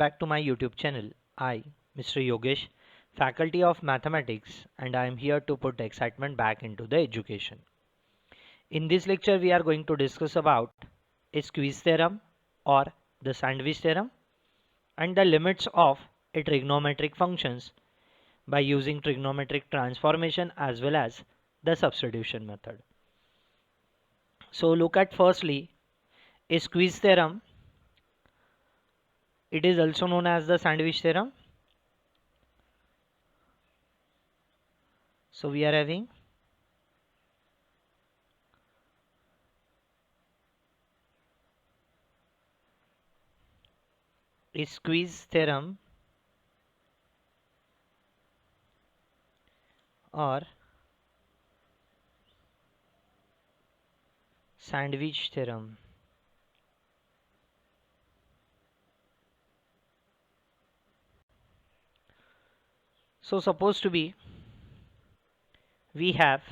back to my YouTube channel. I, Mr. Yogesh, Faculty of Mathematics, and I am here to put excitement back into the education. In this lecture, we are going to discuss about a squeeze theorem or the sandwich theorem and the limits of a trigonometric functions by using trigonometric transformation as well as the substitution method. So look at firstly a squeeze theorem. It is also known as the sandwich theorem. So we are having a squeeze theorem or sandwich theorem. So suppose to be we have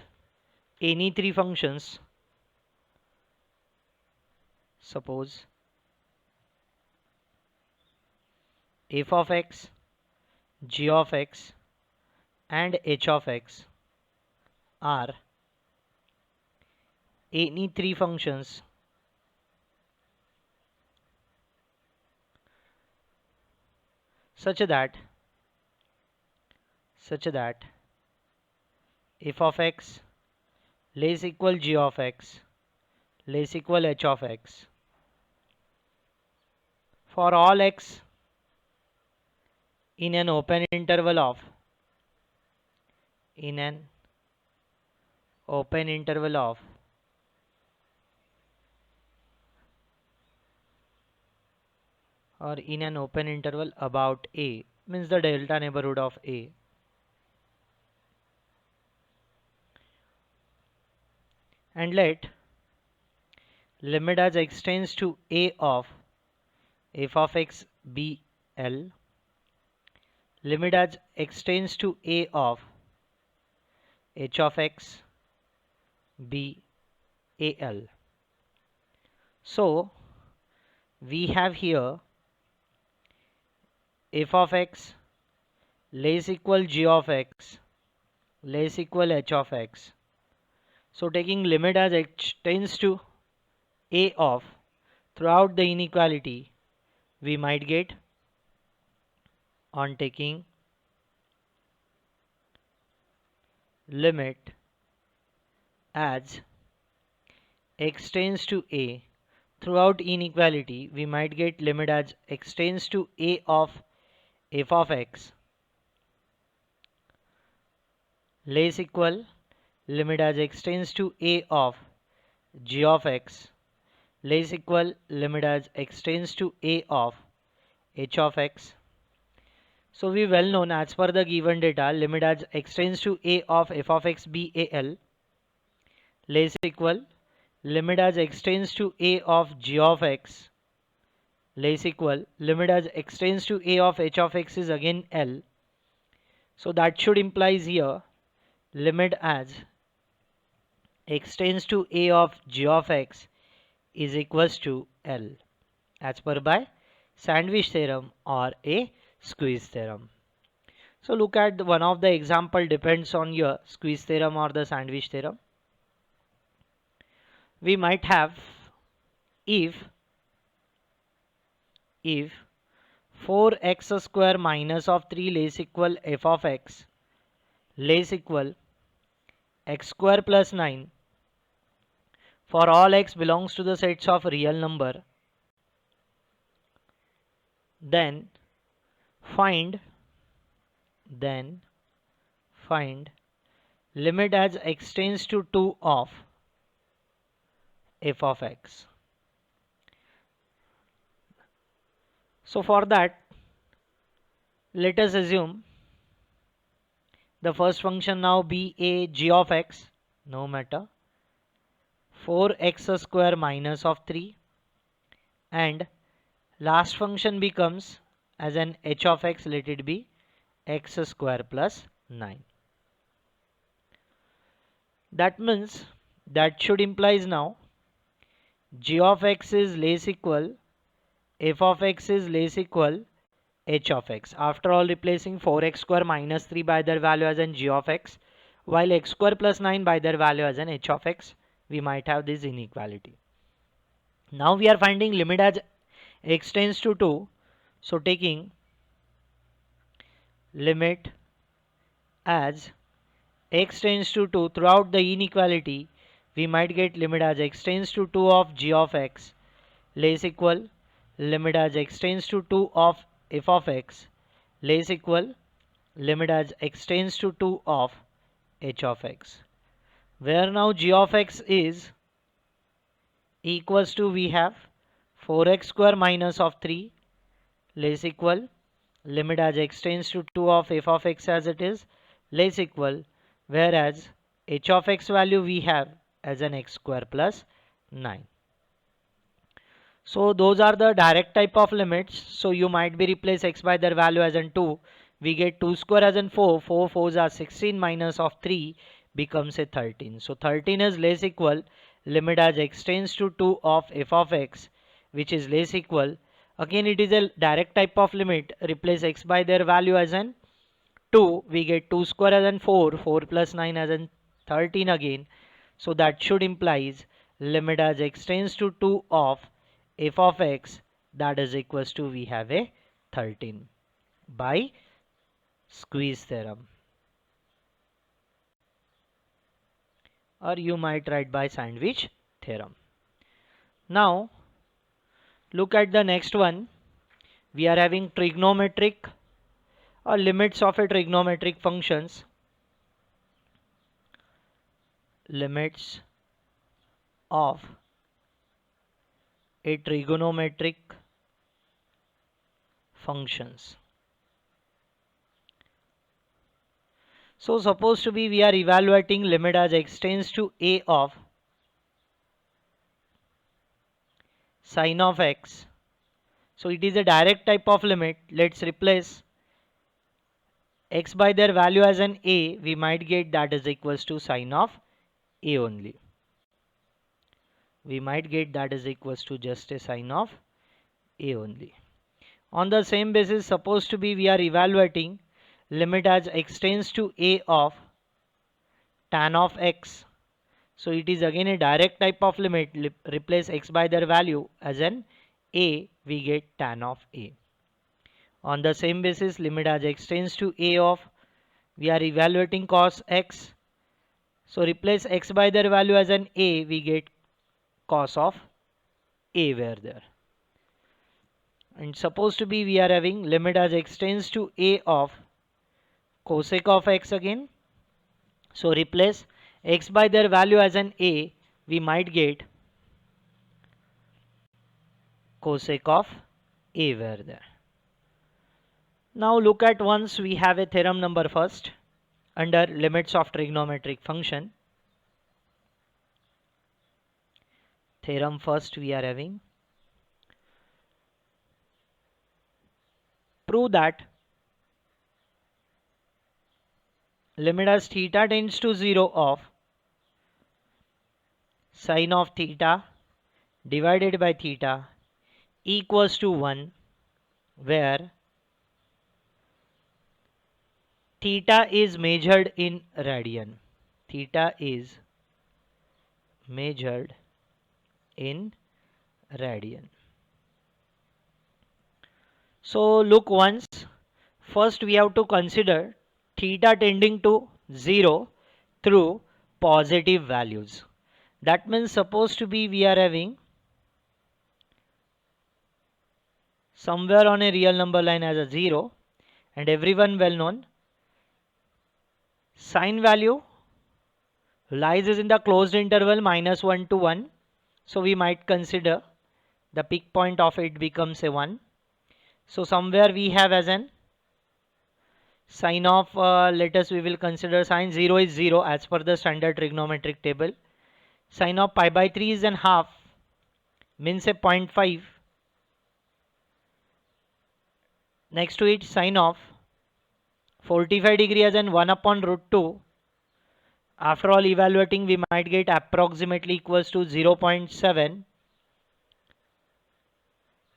any three functions. Suppose f of x, g of x and h of x are any three functions such that f of x less equal g of x less equal h of x for all x in an open interval of or in an open interval about a, means the delta neighborhood of a, and let limit as x tends to a of f of x be L, limit as x tends to a of h of x be AL. So we have here f of x less equal g of x less equal h of x. So taking limit as x tends to a of throughout the inequality, we might get on taking limit as x tends to a throughout inequality, we might get limit as x tends to a of f of x less equal limit as x tends to a of g of x less equal limit as x tends to a of h of x. So we well known as per the given data, limit as x tends to a of f of x be AL less equal limit as x tends to a of g of x less equal limit as x tends to a of h of x is again L. So that should implies here limit as x tends to a of g of x is equals to L as per by sandwich theorem or a squeeze theorem. So look at one of the example depends on your squeeze theorem or the sandwich theorem. We might have if 4x square minus of 3 less equal f of x less equal x square plus 9 for all x belongs to the sets of real number, then find limit as x tends to 2 of f of x. So for that, let us assume the first function now be a g of x, no matter 4x square minus of 3, and last function becomes as an h of x, let it be x square plus 9. That means that should implies now g of x is less equal f of x is less equal h of x. After all, replacing 4x square minus 3 by their value as an g of x, while x square plus 9 by their value as an h of x, we might have this inequality. Now we are finding limit as x tends to 2. So taking limit as x tends to 2 throughout the inequality, we might get limit as x tends to 2 of g of x less equal limit as x tends to 2 of f of x less equal limit as x tends to 2 of h of x, where now g of x is equals to, we have 4x square minus of 3 less equal limit as x tends to 2 of f of x as it is less equal, whereas h of x value we have as an x square plus 9. So those are the direct type of limits. So you might be replace x by their value as in 2. We get 2 square as in 4. 4 4s are 16 minus of 3 becomes a 13. So 13 is less equal limit as x tends to 2 of f of x, which is less equal. Again it is a direct type of limit. Replace x by their value as in 2. We get 2 square as in 4. 4 plus 9 as in 13 again. So that should implies limit as x tends to 2 of f of x, that is equals to, we have a 13 by squeeze theorem, or you might write by sandwich theorem. Now look at the next one. We are having trigonometric or limits of a trigonometric functions. Limits of a trigonometric functions. So supposed to be we are evaluating limit as x tends to a of sine of x. So it is a direct type of limit. Let's replace x by their value as an a. We might get that is equals to sine of a only. We might get that is equals to just a sine of a only. On the same basis, supposed to be we are evaluating limit as x tends to a of tan of x. So it is again a direct type of limit. Replace x by their value as an a, we get tan of a. On the same basis, limit as x tends to a of, we are evaluating cos x. So replace x by their value as an a, we get cos of a were there. And supposed to be we are having limit as x tends to a of cosec of x again. So replace x by their value as an a, we might get cosec of a were there. Now look at once we have a theorem number first under limits of trigonometric function. Theorem first we are having, prove that limit as theta tends to 0 of sine of theta divided by theta equals to 1, where theta is measured in radian. Theta is measured in radian. So look once. First we have to consider theta tending to 0 through positive values. That means supposed to be we are having somewhere on a real number line as a 0, and everyone well known sine value lies in the closed interval minus 1 to 1. So we might consider the peak point of it becomes a 1. So somewhere we have as an sine of let us we will consider sine 0 is 0 as per the standard trigonometric table. Sine of pi by 3 is an half, means a 0.5. Next to it sine of 45 degree as an 1 upon root 2. After all evaluating, we might get approximately equals to 0.7.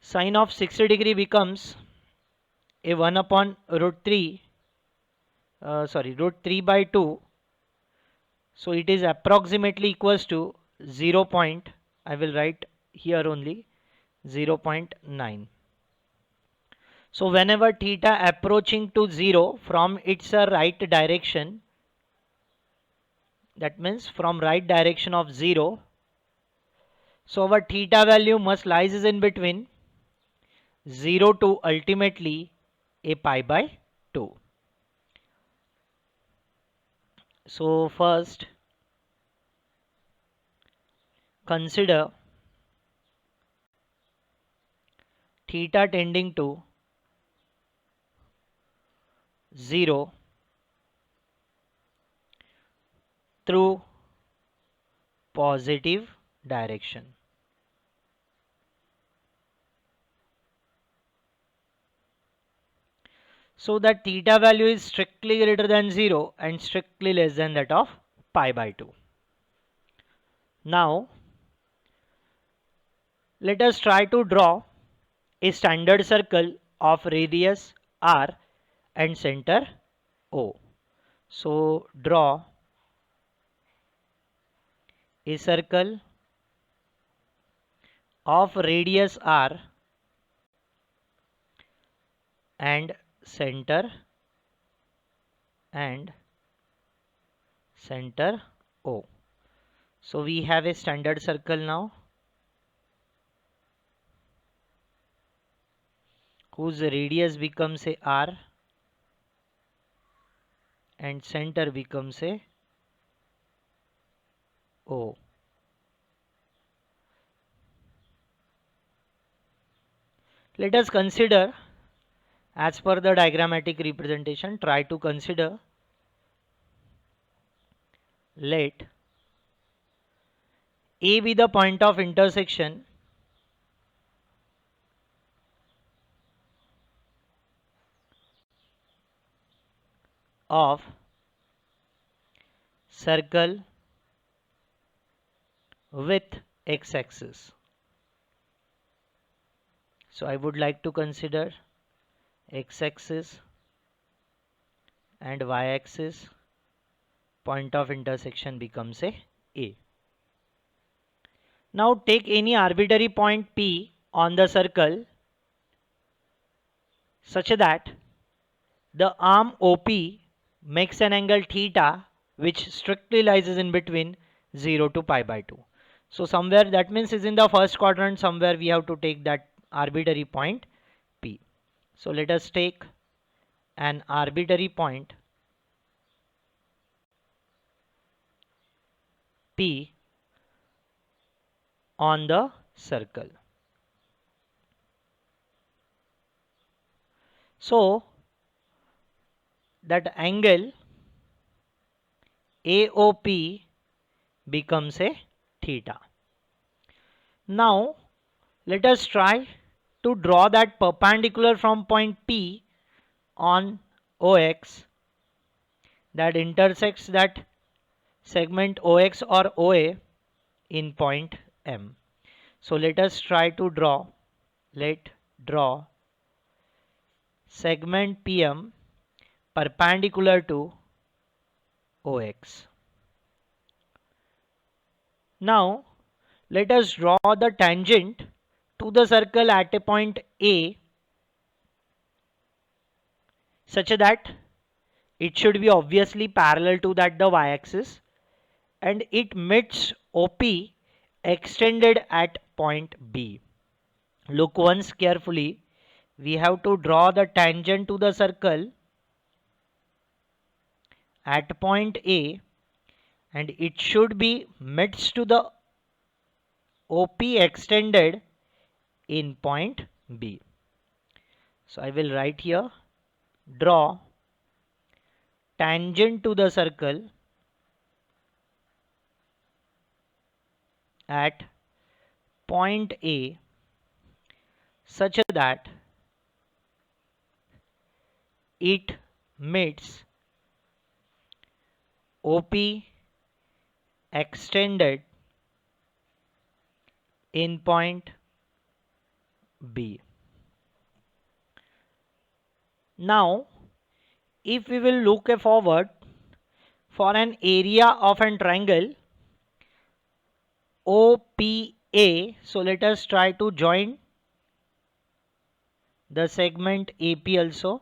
Sine of 60 degree becomes a 1 upon root 3, root 3 by 2. So it is approximately equals to 0. I will write here only 0.9. So whenever theta approaching to 0 from its right direction, that means from right direction of 0, so our theta value must lies in between 0 to ultimately a pi by 2. So first consider theta tending to 0 through positive direction. So that theta value is strictly greater than 0 and strictly less than that of pi by 2. Now let us try to draw a standard circle of radius r and center O. So draw a circle of radius r and center O. So we have a standard circle now whose radius becomes a r and center becomes a O. Let us consider, as per the diagrammatic representation, try to consider, let A be the point of intersection of circle with x-axis. So I would like to consider x-axis and y-axis. Point of intersection becomes A. Now take any arbitrary point P on the circle such that the arm OP makes an angle theta which strictly lies in between 0 to pi by 2. So somewhere, that means is in the first quadrant, somewhere we have to take that arbitrary point P. So let us take an arbitrary point P on the circle. So that angle AOP becomes a theta. Now let us try to draw that perpendicular from point P on OX that intersects that segment OX or OA in point M. So let us try to draw, draw segment PM perpendicular to OX. Now let us draw the tangent to the circle at a point A such that it should be obviously parallel to that the y-axis and it meets OP extended at point B. Look once carefully. We have to draw the tangent to the circle at point A and it should be meets to the OP extended in point B. So I will write here, draw tangent to the circle at point A such that it meets OP extended in point B. Now if we will look forward for an area of an triangle OPA, so let us try to join the segment AP also.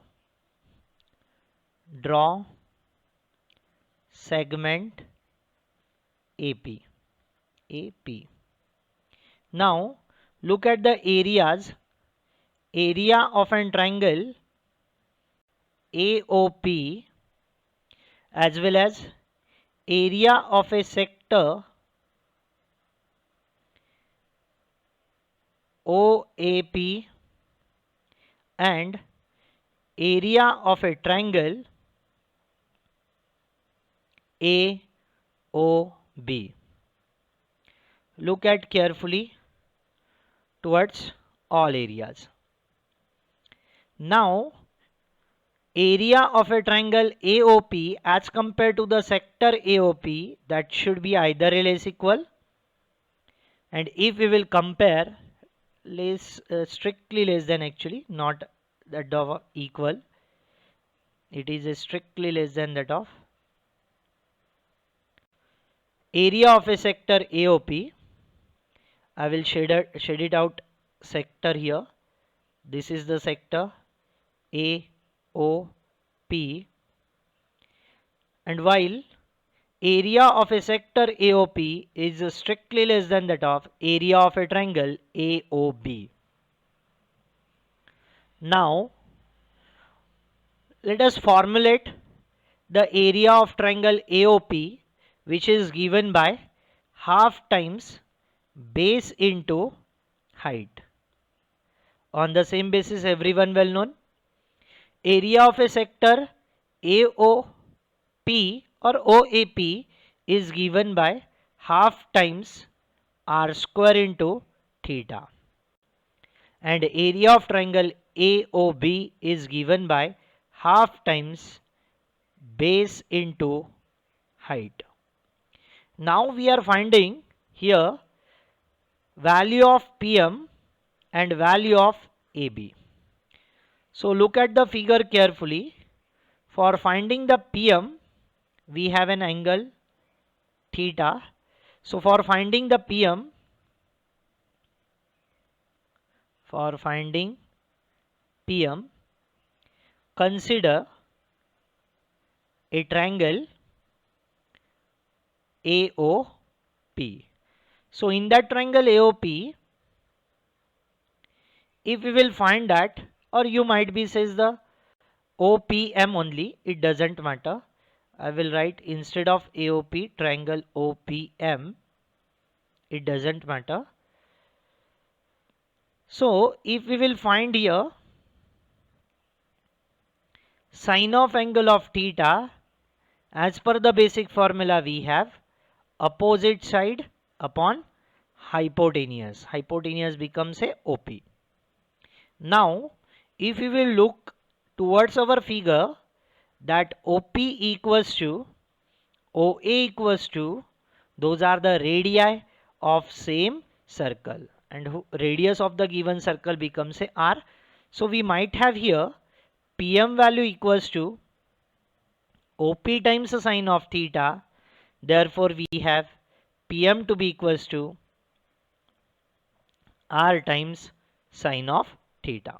Draw segment AP. Now look at the areas. Area of an triangle AOP as well as area of a sector OAP and area of a triangle AOB. Look at carefully towards all areas. Now area of a triangle AOP as compared to the sector AOP, that should be either less equal, and if we will compare strictly less than, actually not that of equal, it is strictly less than that of area of a sector AOP. I will shade it out sector here. This is the sector AOP, and while area of a sector AOP is strictly less than that of area of a triangle AOB. Now let us formulate the area of triangle AOP, which is given by half times base into height. On the same basis, everyone well known, area of a sector AOP or OAP is given by half times r square into theta, and area of triangle AOB is given by half times base into height. Now we are finding here value of PM and value of AB. So look at the figure carefully. For finding the PM, we have an angle theta. So for finding the PM, consider a triangle AOP. So in that triangle AOP, if we will find that, or you might be says the OPM only, it doesn't matter. I will write instead of AOP triangle OPM, it doesn't matter. So if we will find here sine of angle of theta, as per the basic formula we have opposite side upon hypotenuse. Hypotenuse becomes a OP. Now if we will look towards our figure, that OP equals to OA equals to, those are the radii of same circle, and radius of the given circle becomes a R. So we might have here PM value equals to OP times the sine of theta. Therefore we have PM to be equals to R times sine of theta.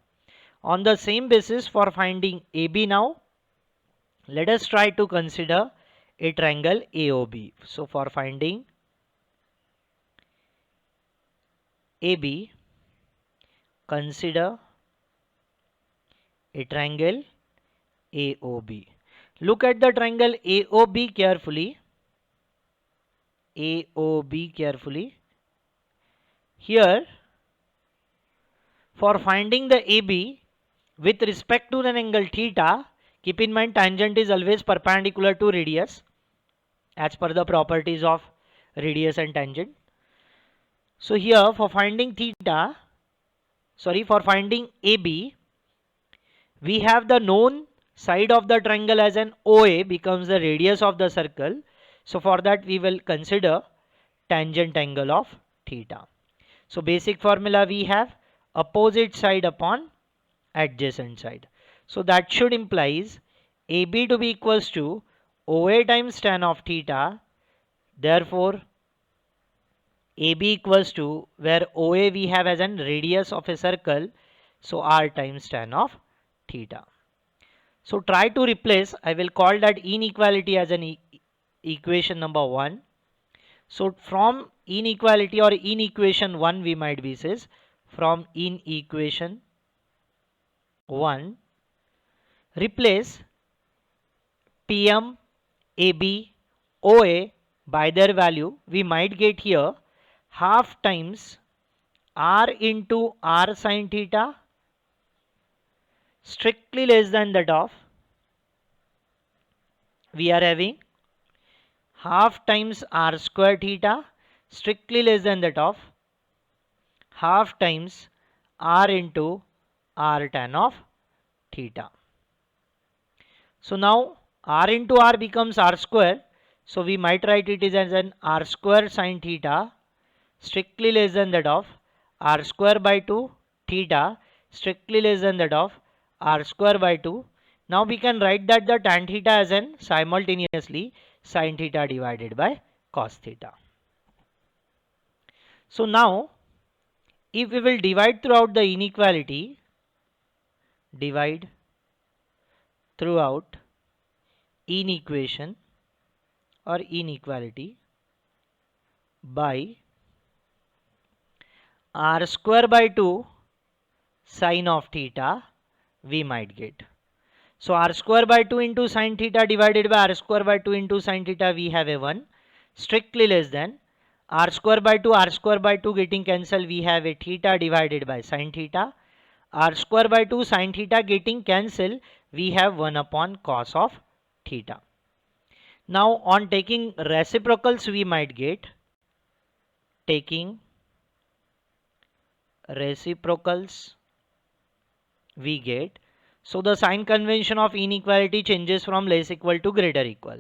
On the same basis, for finding AB now, let us try to consider a triangle AOB. So for finding AB, consider a triangle AOB. Look at the triangle AOB carefully. AOB carefully. Here, for finding the AB with respect to an angle theta, keep in mind tangent is always perpendicular to radius as per the properties of radius and tangent. So here for finding for finding AB, we have the known side of the triangle as an OA becomes the radius of the circle. So for that we will consider tangent angle of theta. So basic formula we have opposite side upon adjacent side. So that should implies AB to be equals to OA times tan of theta. Therefore, AB equals to, where OA we have as an radius of a circle, so R times tan of theta. So try to replace, I will call that inequality as an equation number 1. So from inequality or in equation 1 we might be says, from in equation 1 replace PM, AB, OA by their value. We might get here half times R into R sin theta strictly less than that of, we are having half times R square theta strictly less than that of half times R into R tan of theta. So now R into R becomes R square. So we might write it as an R square sin theta strictly less than that of R square by 2 theta strictly less than that of R square by 2. Now we can write that the tan theta as an simultaneously sin theta divided by cos theta. So now if we will divide throughout the inequality, divide throughout inequation or inequality by R square by 2 sin of theta, we might get. So R square by 2 into sin theta divided by R square by 2 into sin theta, we have a 1 strictly less than R square by 2 getting cancelled, we have a theta divided by sin theta. R square by 2 sin theta getting cancelled, we have 1 upon cos of theta. Now on taking reciprocals, we might get, taking reciprocals we get, so the sign convention of inequality changes from less equal to greater equal.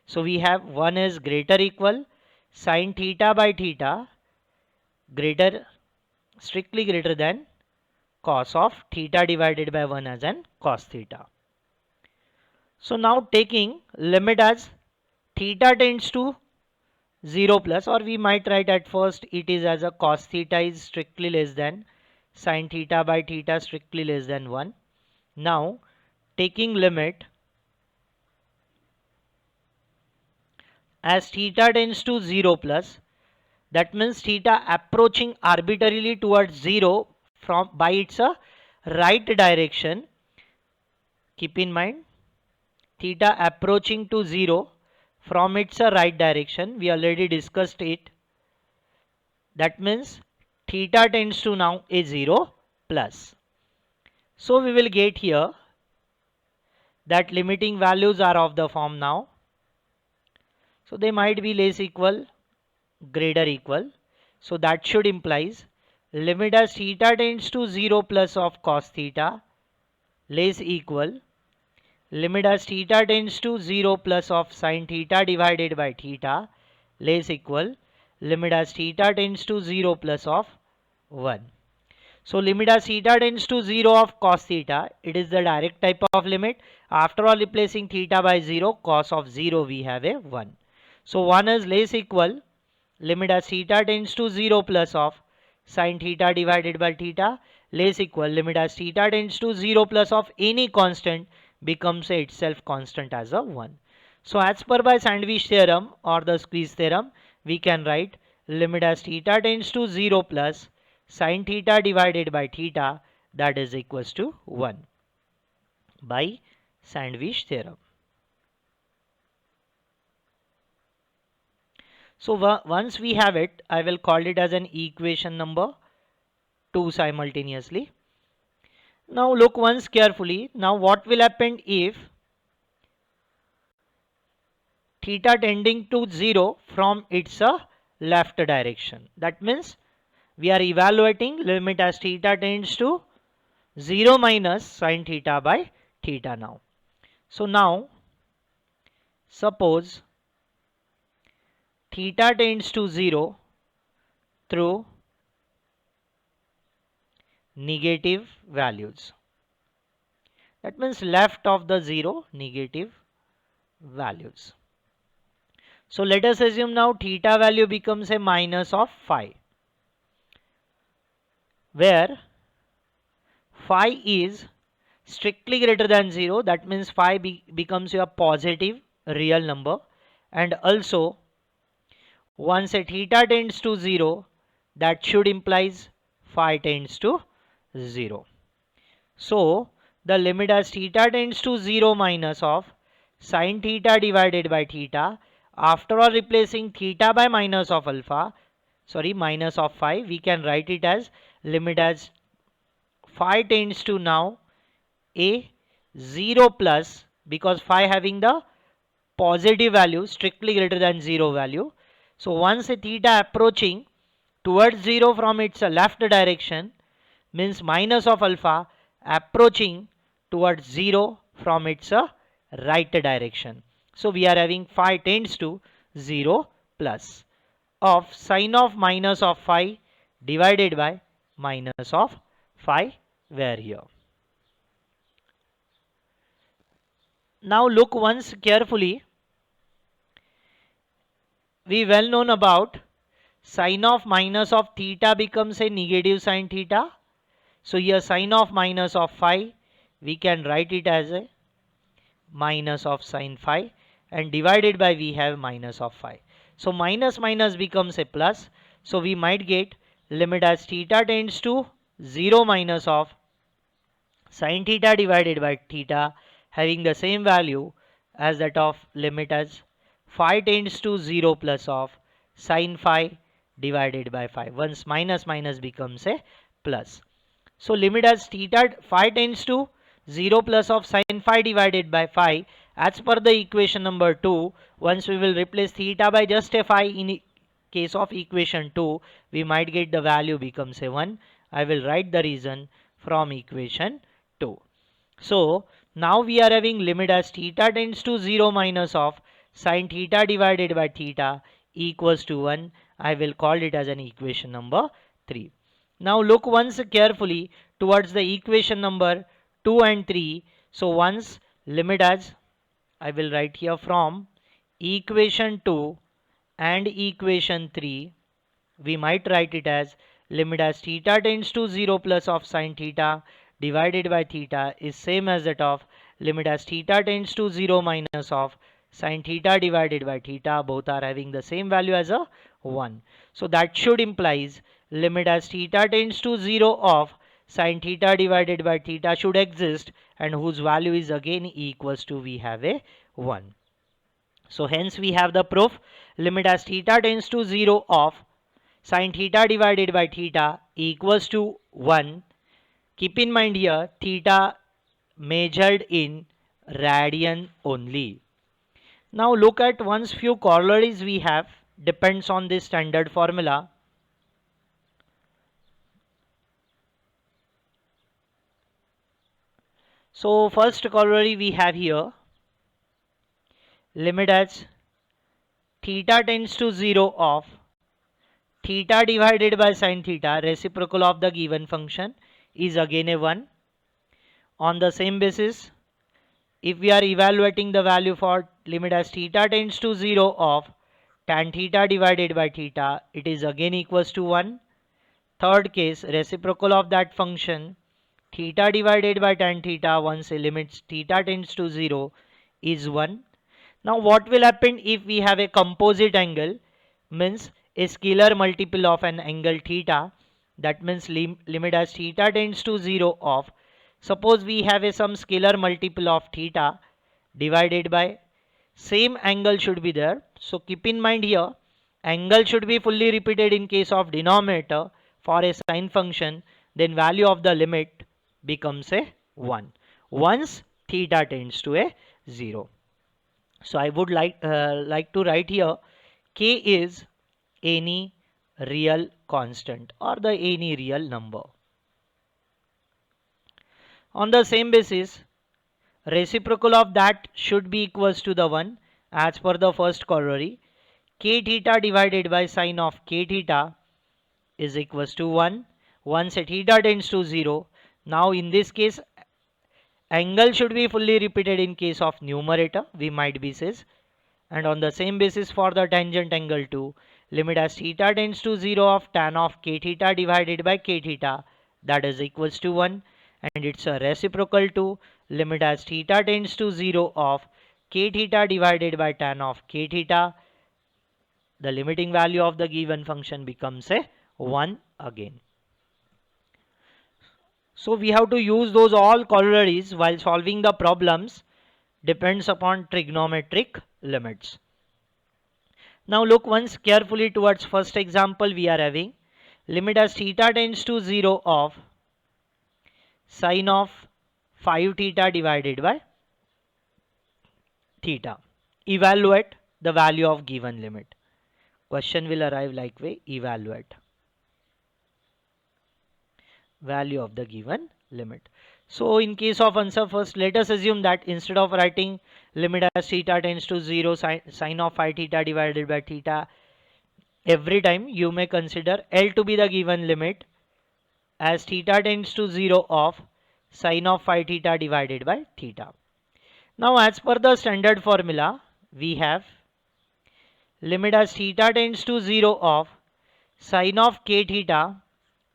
So we have 1 is greater equal sin theta by theta greater, strictly greater than cos of theta divided by 1 as an cos theta. So now taking limit as theta tends to 0 plus, or we might write at first it is as a cos theta is strictly less than sin theta by theta strictly less than 1. Now taking limit as theta tends to 0 plus, that means theta approaching arbitrarily towards 0 from by its right direction. Keep in mind theta approaching to 0 from its right direction, we already discussed it. That means theta tends to now a 0 plus. So we will get here that limiting values are of the form now. So they might be less equal, greater equal. So that should implies limit as theta tends to 0 plus of cos theta less equal limit as theta tends to 0 plus of sin theta divided by theta less equal limit as theta tends to 0 plus of 1. So limit as theta tends to 0 of cos theta, it is the direct type of limit. After all replacing theta by 0, cos of 0 we have a 1. So 1 is less equal limit as theta tends to 0 plus of sin theta divided by theta less equal limit as theta tends to 0 plus of any constant becomes itself constant as a 1. So as per by sandwich theorem or the squeeze theorem, we can write limit as theta tends to 0 plus sin theta divided by theta, that is equals to 1 by sandwich theorem. So once we have it, I will call it as an equation number 2 simultaneously. Now look once carefully. Now what will happen if theta tending to 0 from its left direction? That means we are evaluating limit as theta tends to 0 minus sin theta by theta now. So now suppose theta tends to 0 through negative values. That means left of the 0 negative values. So let us assume now theta value becomes a minus of phi, where phi is strictly greater than 0. That means phi becomes your positive real number, and also once a theta tends to 0, that should implies phi tends to 0. So the limit as theta tends to 0 minus of sine theta divided by theta, after all replacing theta by minus of alpha, sorry, minus of phi, we can write it as limit as phi tends to now a 0 plus, because phi having the positive value strictly greater than 0 value. So once a theta approaching towards 0 from its left direction, means minus of alpha approaching towards 0 from its right direction. So we are having phi tends to 0 plus of sine of minus of phi divided by minus of phi were here. Now look once carefully. We well known about sine of minus of theta becomes a negative sine theta. So here sine of minus of phi, we can write it as a minus of sine phi, and divided by we have minus of phi. So minus minus becomes a plus. So we might get limit as theta tends to 0 minus of sine theta divided by theta, having the same value as that of limit as phi tends to 0 plus of sine phi divided by phi. Once minus minus becomes a plus. So limit as theta phi tends to 0 plus of sine phi divided by phi, as per the equation number 2. Once we will replace theta by just a phi in case of equation 2, we might get the value becomes a 1. I will write the reason from equation 2. So now we are having limit as theta tends to 0 minus of sine theta divided by theta equals to 1. I will call it as an equation number 3. Now look once carefully towards the equation number 2 and 3. So once limit as, I will write here from equation 2 and equation 3, we might write it as limit as theta tends to 0 plus of sine theta divided by theta is same as that of limit as theta tends to 0 minus of sine theta divided by theta. Both are having the same value as a 1. So that should implies limit as theta tends to 0 of sine theta divided by theta should exist, and whose value is again equals to, we have a 1. So hence we have the proof limit as theta tends to 0 of sine theta divided by theta equals to 1. Keep in mind here theta measured in radian only. Now look at once few corollaries we have depends on this standard formula. So first corollary we have here, limit as theta tends to 0 of theta divided by sine theta, reciprocal of the given function, is again a 1. On the same basis, if we are evaluating the value for limit as theta tends to 0 of tan theta divided by theta, it is again equals to 1. Third case, reciprocal of that function theta divided by tan theta, once a limit theta tends to 0, is 1. Now what will happen if we have a composite angle, means a scalar multiple of an angle theta, that means limit as theta tends to 0 of, suppose we have a some scalar multiple of theta divided by same angle should be there. So keep in mind here angle should be fully repeated in case of denominator for a sine function, then value of the limit becomes a 1 once theta tends to a 0. So I would like to write here k is any real constant or the any real number. On the same basis, reciprocal of that should be equals to the 1 as per the first corollary. K theta divided by sine of k theta is equals to 1 once a theta tends to 0. Now in this case Angle should be fully repeated in case of numerator, we might be says. And on the same basis for the tangent angle too, limit as theta tends to 0 of tan of k theta divided by k theta, that is equals to 1, and it's a reciprocal to limit as theta tends to 0 of k theta divided by tan of k theta. The limiting value of the given function becomes a 1 again. So we have to use those all corollaries while solving the problems, depends upon trigonometric limits. Now look once carefully towards first example. We are having limit as theta tends to 0 of sine of 5 theta divided by theta. Evaluate the value of given limit. Question will arrive like way, evaluate value of the given limit. So in case of answer, first let us assume that instead of writing limit as theta tends to 0 sine of phi theta divided by theta, every time you may consider L to be the given limit as theta tends to 0 of sine of phi theta divided by theta. Now as per the standard formula, we have limit as theta tends to 0 of sine of k theta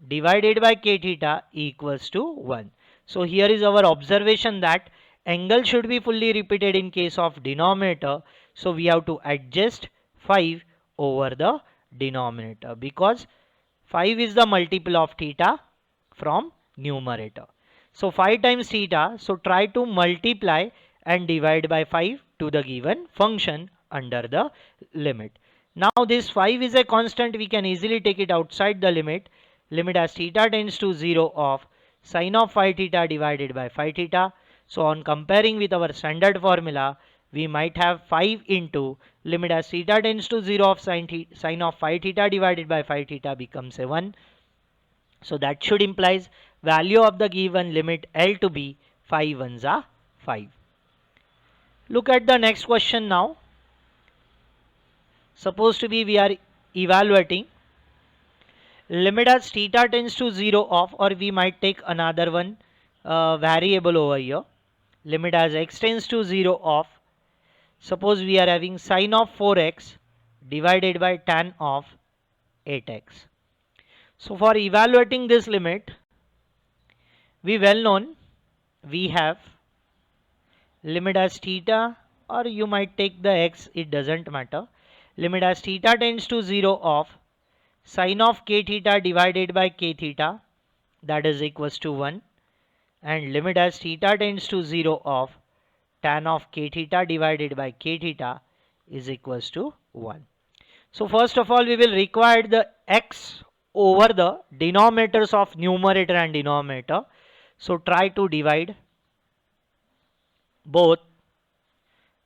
divided by k theta equals to 1. So here is our observation that angle should be fully repeated in case of denominator. So we have to adjust 5 over the denominator because 5 is the multiple of theta from numerator. So 5 times theta, so try to multiply and divide by 5 to the given function under the limit. Now this 5 is a constant, we can easily take it outside the limit. Limit as theta tends to 0 of sine of phi theta divided by phi theta. So on comparing with our standard formula, we might have 5 into limit as theta tends to 0 of sine of phi theta divided by phi theta becomes a 1. So that should implies value of the given limit L to be 5 ones are 5. Look at the next question now. Supposed to be we are evaluating limit as theta tends to 0 of, or we might take another one variable over here, limit as x tends to 0 of, suppose we are having sine of 4x divided by tan of 8x. So for evaluating this limit, we well known we have limit as theta, or you might take the x, it doesn't matter, limit as theta tends to 0 of sine of k theta divided by k theta, that is equals to 1, and limit as theta tends to 0 of tan of k theta divided by k theta is equals to 1. So first of all we will require the x over the denominators of numerator and denominator. So try to divide both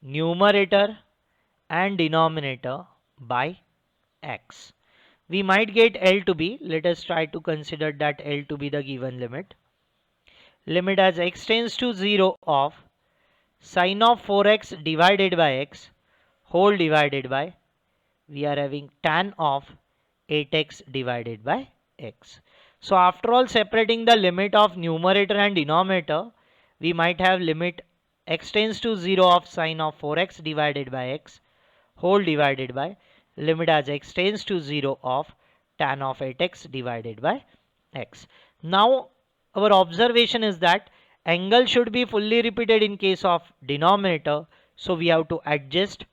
numerator and denominator by x. We might get L to be, let us try to consider that L to be the given limit. Limit as x tends to 0 of sine of 4x divided by x whole divided by, we are having tan of 8x divided by x. So after all separating the limit of numerator and denominator, we might have limit x tends to 0 of sine of 4x divided by x whole divided by limit as x tends to 0 of tan of 8x divided by x. Now our observation is that angle should be fully repeated in case of denominator, so we have to adjust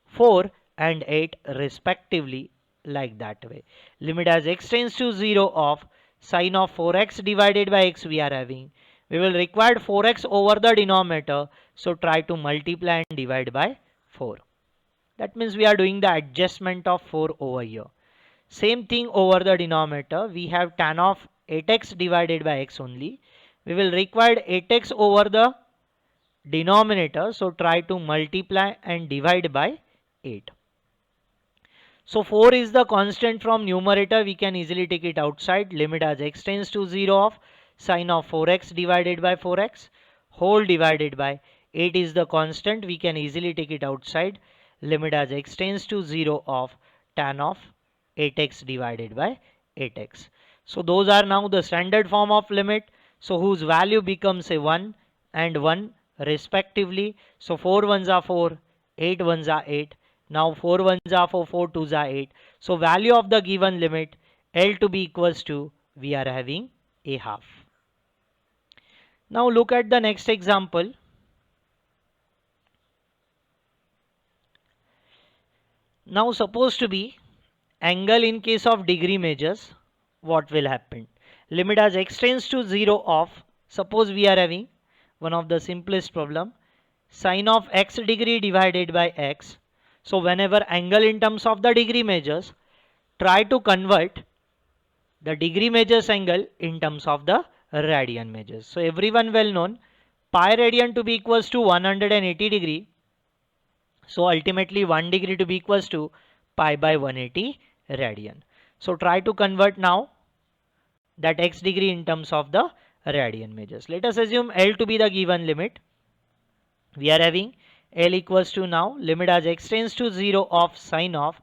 4 and 8 respectively like that way. Limit as x tends to 0 of sine of 4x divided by x we are having. We will require 4x over the denominator, so try to multiply and divide by 4. That means we are doing the adjustment of 4 over here. Same thing over the denominator. We have tan of 8x divided by x only. We will require 8x over the denominator. So try to multiply and divide by 8. So 4 is the constant from numerator. We can easily take it outside. Limit as x tends to 0 of sine of 4x divided by 4x whole divided by 8 is the constant. We can easily take it outside. Limit as x tends to 0 of tan of 8x divided by 8x. So those are now the standard form of limit. So whose value becomes a 1 and 1 respectively. So 4 ones are 4, 8 ones are 8. Now 4 ones are 4, 4 twos are 8. So value of the given limit L to be equals to, we are having a half. Now look at the next example. Now suppose to be angle in case of degree measures, what will happen? Limit as x tends to 0 of, suppose we are having one of the simplest problem, sine of x degree divided by x. So whenever angle in terms of the degree measures, try to convert the degree measures angle in terms of the radian measures. So everyone well known, pi radian to be equals to 180 degree. So ultimately 1 degree to be equals to pi by 180 radian. So try to convert now that x degree in terms of the radian measures. Let us assume L to be the given limit. We are having L equals to now limit as x tends to 0 of sine of.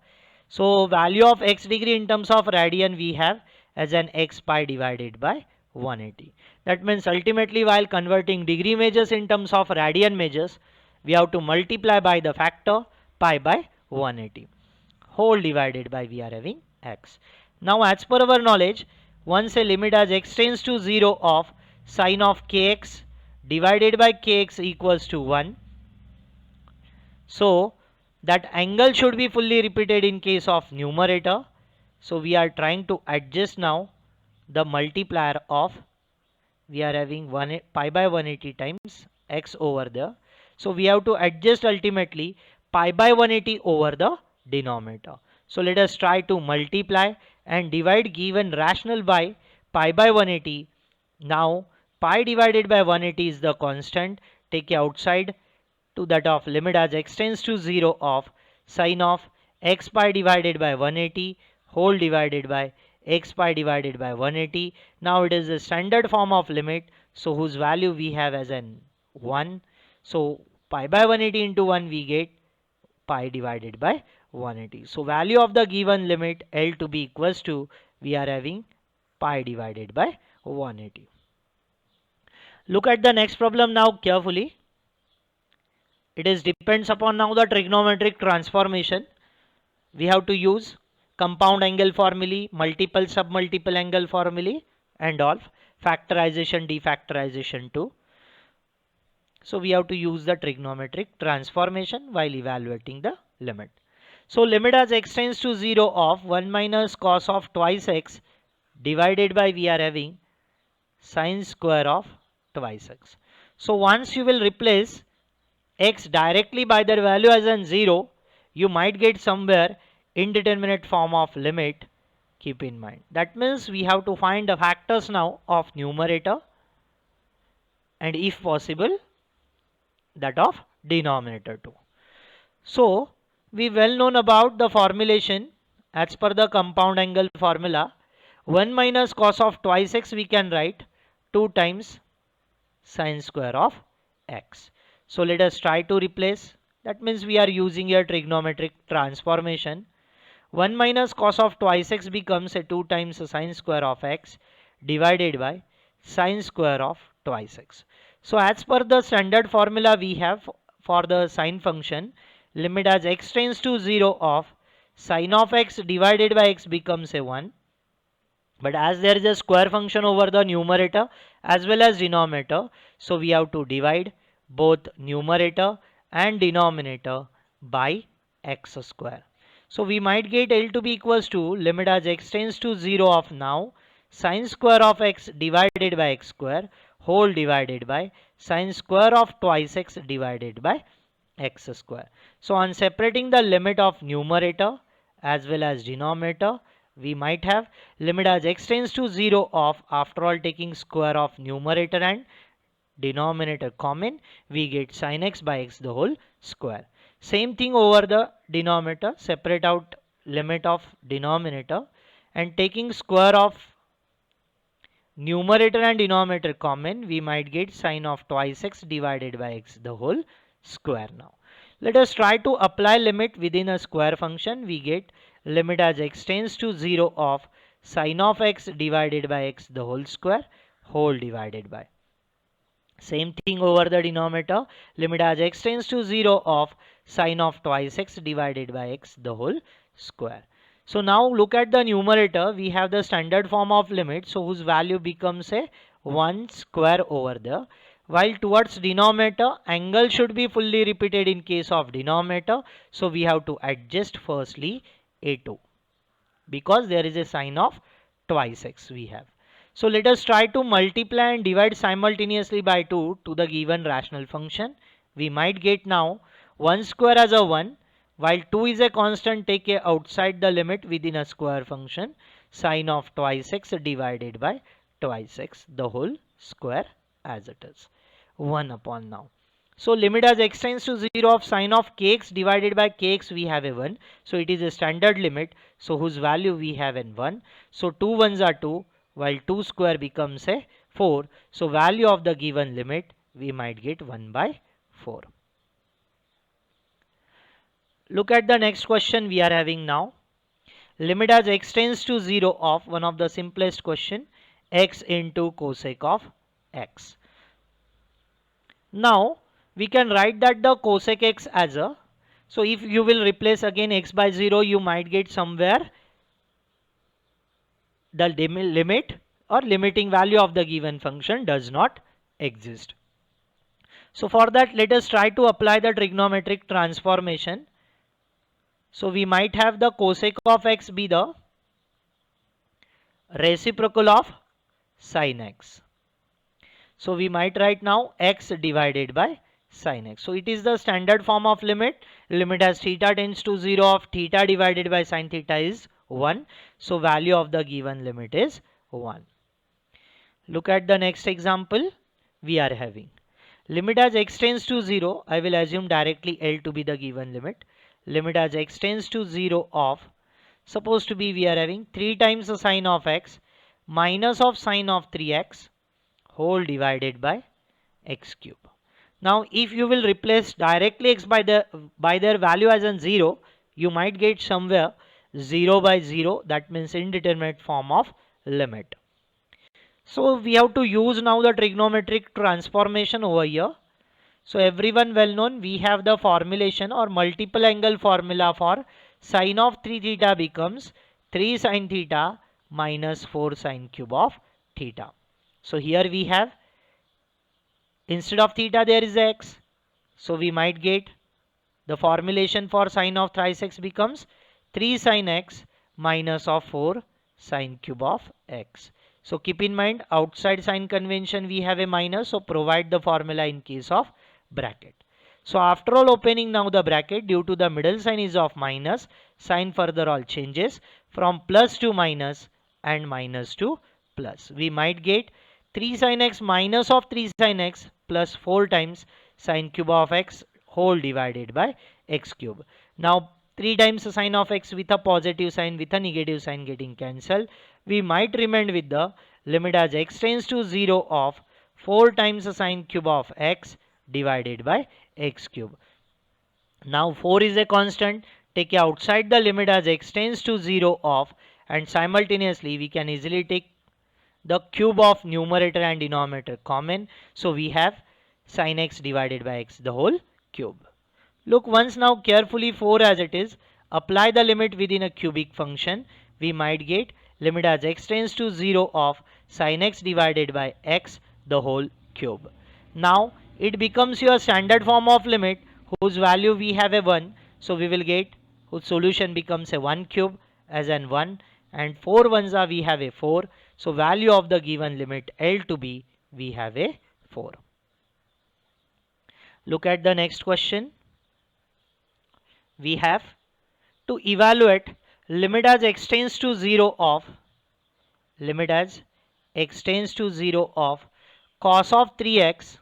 So value of x degree in terms of radian we have as an x pi divided by 180. That means ultimately while converting degree measures in terms of radian measures, we have to multiply by the factor pi by 180 whole divided by, we are having x. Now as per our knowledge, once a limit as x tends to 0 of sine of kx divided by kx equals to 1. So that angle should be fully repeated in case of numerator. So we are trying to adjust now the multiplier of, we are having pi by 180 times x over there. So we have to adjust ultimately pi by 180 over the denominator. So let us try to multiply and divide given rational by pi by 180. Now pi divided by 180 is the constant. Take it outside to that of limit as x tends to 0 of sine of x pi divided by 180 whole divided by x pi divided by 180. Now it is the standard form of limit, so whose value we have as an 1. So pi by 180 into 1 we get pi divided by 180. So value of the given limit L to be equals to, we are having pi divided by 180. Look at the next problem now carefully. It is depends upon now the trigonometric transformation. We have to use compound angle formulae, multiple submultiple angle formulae and all, factorization, defactorization too. So we have to use the trigonometric transformation while evaluating the limit. So limit as x tends to 0 of 1 minus cos of twice x divided by, we are having sine square of twice x. So once you will replace x directly by their value as an 0, you might get somewhere indeterminate form of limit. Keep in mind. That means we have to find the factors now of numerator and if possible that of denominator too. So we well known about the formulation as per the compound angle formula. 1 minus cos of twice x we can write 2 times sine square of x. So let us try to replace. That means we are using a trigonometric transformation. 1 minus cos of twice x becomes a 2 times sine square of x divided by sine square of twice x. So as per the standard formula we have for the sine function, limit as x tends to 0 of sine of x divided by x becomes a 1. But as there is a square function over the numerator as well as denominator, so we have to divide both numerator and denominator by x square. So we might get L to be equals to limit as x tends to 0 of now sine square of x divided by x square whole divided by sine square of twice x divided by x square. So on separating the limit of numerator as well as denominator, we might have limit as x tends to 0 of, after all taking square of numerator and denominator common, we get sin x by x the whole square. Same thing over the denominator, separate out limit of denominator and taking square of numerator and denominator common, we might get sin of twice x divided by x the whole square. Now let us try to apply limit within a square function. We get limit as x tends to 0 of sin of x divided by x the whole square whole divided by. Same thing over the denominator, limit as x tends to 0 of sine of twice x divided by x the whole square. So now look at the numerator, we have the standard form of limit, so whose value becomes a 1 square over there. While towards denominator, angle should be fully repeated in case of denominator, so we have to adjust firstly a2 because there is a sign of twice x we have. So let us try to multiply and divide simultaneously by 2 to the given rational function. We might get now 1 square as a 1, while 2 is a constant, take a outside the limit within a square function, sine of twice x divided by twice x the whole square as it is. 1 upon now. So limit as x tends to 0 of sine of kx divided by kx we have a 1. So it is a standard limit. So whose value we have in 1. So 2 ones are 2 while 2 square becomes a 4. So value of the given limit we might get 1 by 4. Look at the next question we are having now. Limit as x tends to 0 of one of the simplest question, x into cosec of x. Now we can write that the cosec x as a, so if you will replace again x by 0, you might get somewhere the limit or limiting value of the given function does not exist. So for that, let us try to apply the trigonometric transformation. So we might have the cosec of x be the reciprocal of sin x. So we might write now x divided by sin x. So it is the standard form of limit. Limit as theta tends to 0 of theta divided by sin theta is 1. So value of the given limit is 1. Look at the next example we are having. Limit as x tends to 0. I will assume directly L to be the given limit. Limit as x tends to 0 of, supposed to be we are having 3 times the sine of x minus of sine of 3x whole divided by x cube. Now if you will replace directly x by their value as in 0, you might get somewhere 0 by 0, that means indeterminate form of limit. So we have to use now the trigonometric transformation over here. So everyone well known, we have the formulation or multiple angle formula for sine of 3 theta becomes 3 sine theta minus 4 sine cube of theta. So here we have, instead of theta there is x. So we might get the formulation for sine of thrice x becomes 3 sine x minus of 4 sine cube of x. So keep in mind, outside sign convention we have a minus, so provide the formula in case of bracket. So after all opening now the bracket, due to the middle sign is of minus, sign further all changes from plus to minus and minus to plus. We might get 3 sin x minus of 3 sin x plus 4 times sine cube of x whole divided by x cube. Now 3 times sine of x with a positive sign with a negative sign getting cancelled. We might remain with the limit as x tends to 0 of 4 times sine cube of x divided by x cube. Now 4 is a constant, take outside the limit as x tends to 0 of, and simultaneously we can easily take the cube of numerator and denominator common. So we have sin x divided by x the whole cube. Look once now carefully 4 as it is, apply the limit within a cubic function, we might get limit as x tends to 0 of sin x divided by x the whole cube. Now it becomes your standard form of limit whose value we have a 1, so we will get whose solution becomes a 1 cube as an 1, and 4 ones are we have a 4, so value of the given limit L to be we have a 4. Look at the next question. We have to evaluate limit as x tends to 0 of, limit as x tends to 0 of cos of 3x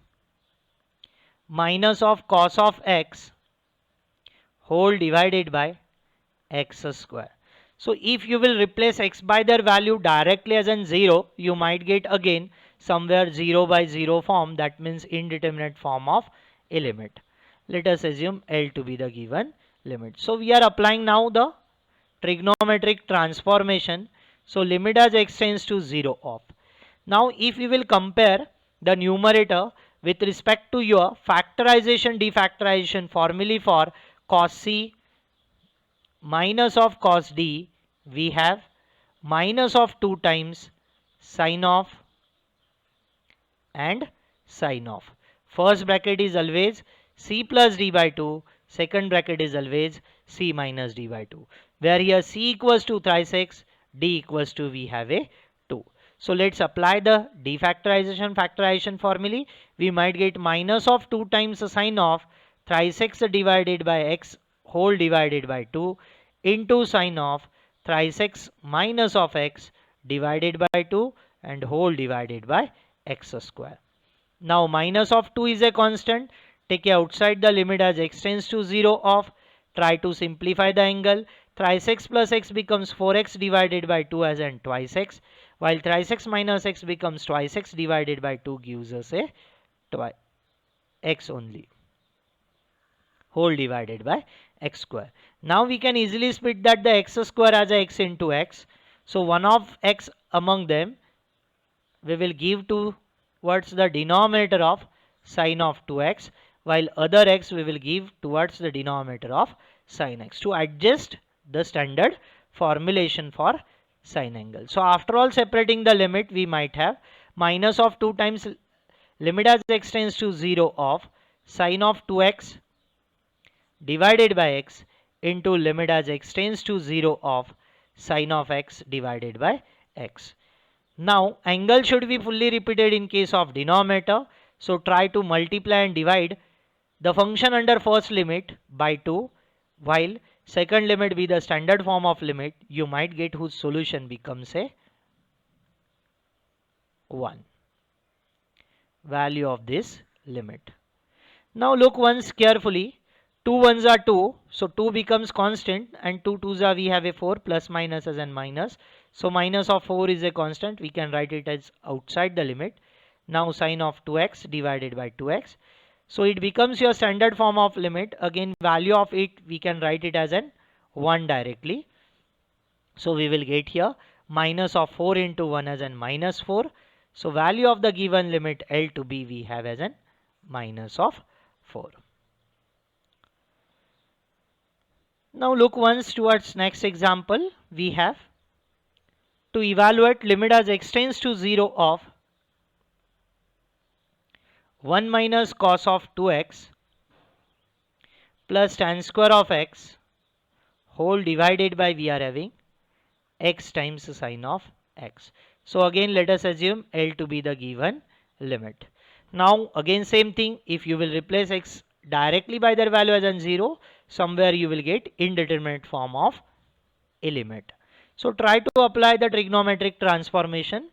minus of cos of x whole divided by x square. So if you will replace x by their value directly as in 0, you might get again somewhere 0 by 0 form, that means indeterminate form of a limit. Let us assume L to be the given limit. So we are applying now the trigonometric transformation. So limit as x tends to 0 of. Now if we will compare the numerator, with respect to your factorization defactorization formulae for cos C minus of cos D, we have minus of 2 times sine of and sine of. First bracket is always C plus D by 2, second bracket is always C minus D by 2, where here C equals to thrice x, D equals to we have a 2. So let's apply the defactorization factorization formulae. We might get minus of 2 times sine of thrice x divided by x whole divided by 2 into sine of thrice x minus of x divided by 2 and whole divided by x square. Now minus of 2 is a constant. Take it outside the limit as x tends to 0 of. Try to simplify the angle. Thrice x plus x becomes 4x divided by 2 as in twice x. While thrice x minus x becomes twice x divided by 2 gives us a twice x only. Whole divided by x square. Now we can easily split that the x square as a x into x. So one of x among them we will give towards the denominator of sine of 2x, while other x we will give towards the denominator of sine x to adjust the standard formulation for sine angle. So after all separating the limit, we might have minus of 2 times limit as x tends to 0 of sine of 2x divided by x into limit as x tends to 0 of sine of x divided by x. Now angle should be fully repeated in case of denominator. So try to multiply and divide the function under first limit by 2, while second limit be the standard form of limit. You might get whose solution becomes a 1. Value of this limit. Now look once carefully. 2 ones are 2, so 2 becomes constant, and 2 twos are we have a 4 plus minus as and minus. So minus of 4 is a constant. We can write it as outside the limit. Now sine of 2x divided by 2x. So it becomes your standard form of limit. Again value of it we can write it as an 1 directly. So we will get here minus of 4 into 1 as an minus 4. So value of the given limit L to be we have as an minus of 4. Now look once towards next example. We have to evaluate limit as x tends to 0 of 1 minus cos of 2x plus tan square of x whole divided by we are having x times sine of x. So again let us assume L to be the given limit. Now again same thing, if you will replace x directly by their value as an 0, somewhere you will get indeterminate form of a limit. So try to apply the trigonometric transformation.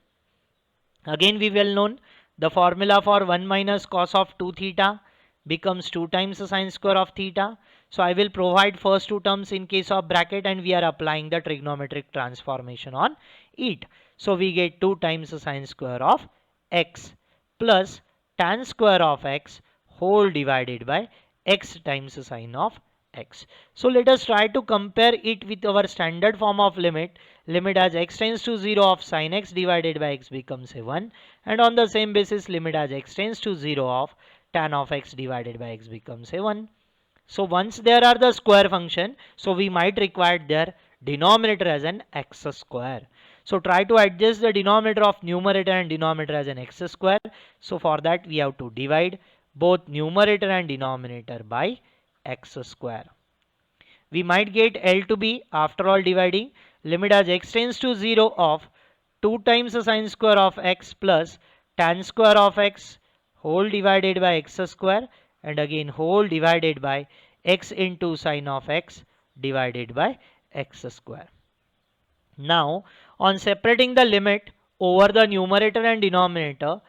Again we well known the formula for 1 minus cos of 2 theta becomes 2 times the sine square of theta. So I will provide first two terms in case of bracket and we are applying the trigonometric transformation on it. So we get 2 times the sine square of x plus tan square of x whole divided by x times the sine of x. So let us try to compare it with our standard form of limit. Limit as x tends to 0 of sine x divided by x becomes a 1, and on the same basis limit as x tends to 0 of tan of x divided by x becomes a 1. So once there are the square function, so we might require their denominator as an x square. So try to adjust the denominator of numerator and denominator as an x square. So for that we have to divide both numerator and denominator by x square. We might get L to be, after all dividing, limit as x tends to 0 of 2 times the sine square of x plus tan square of x whole divided by x square, and again whole divided by x into sine of x divided by x square. Now on separating the limit over the numerator and denominator,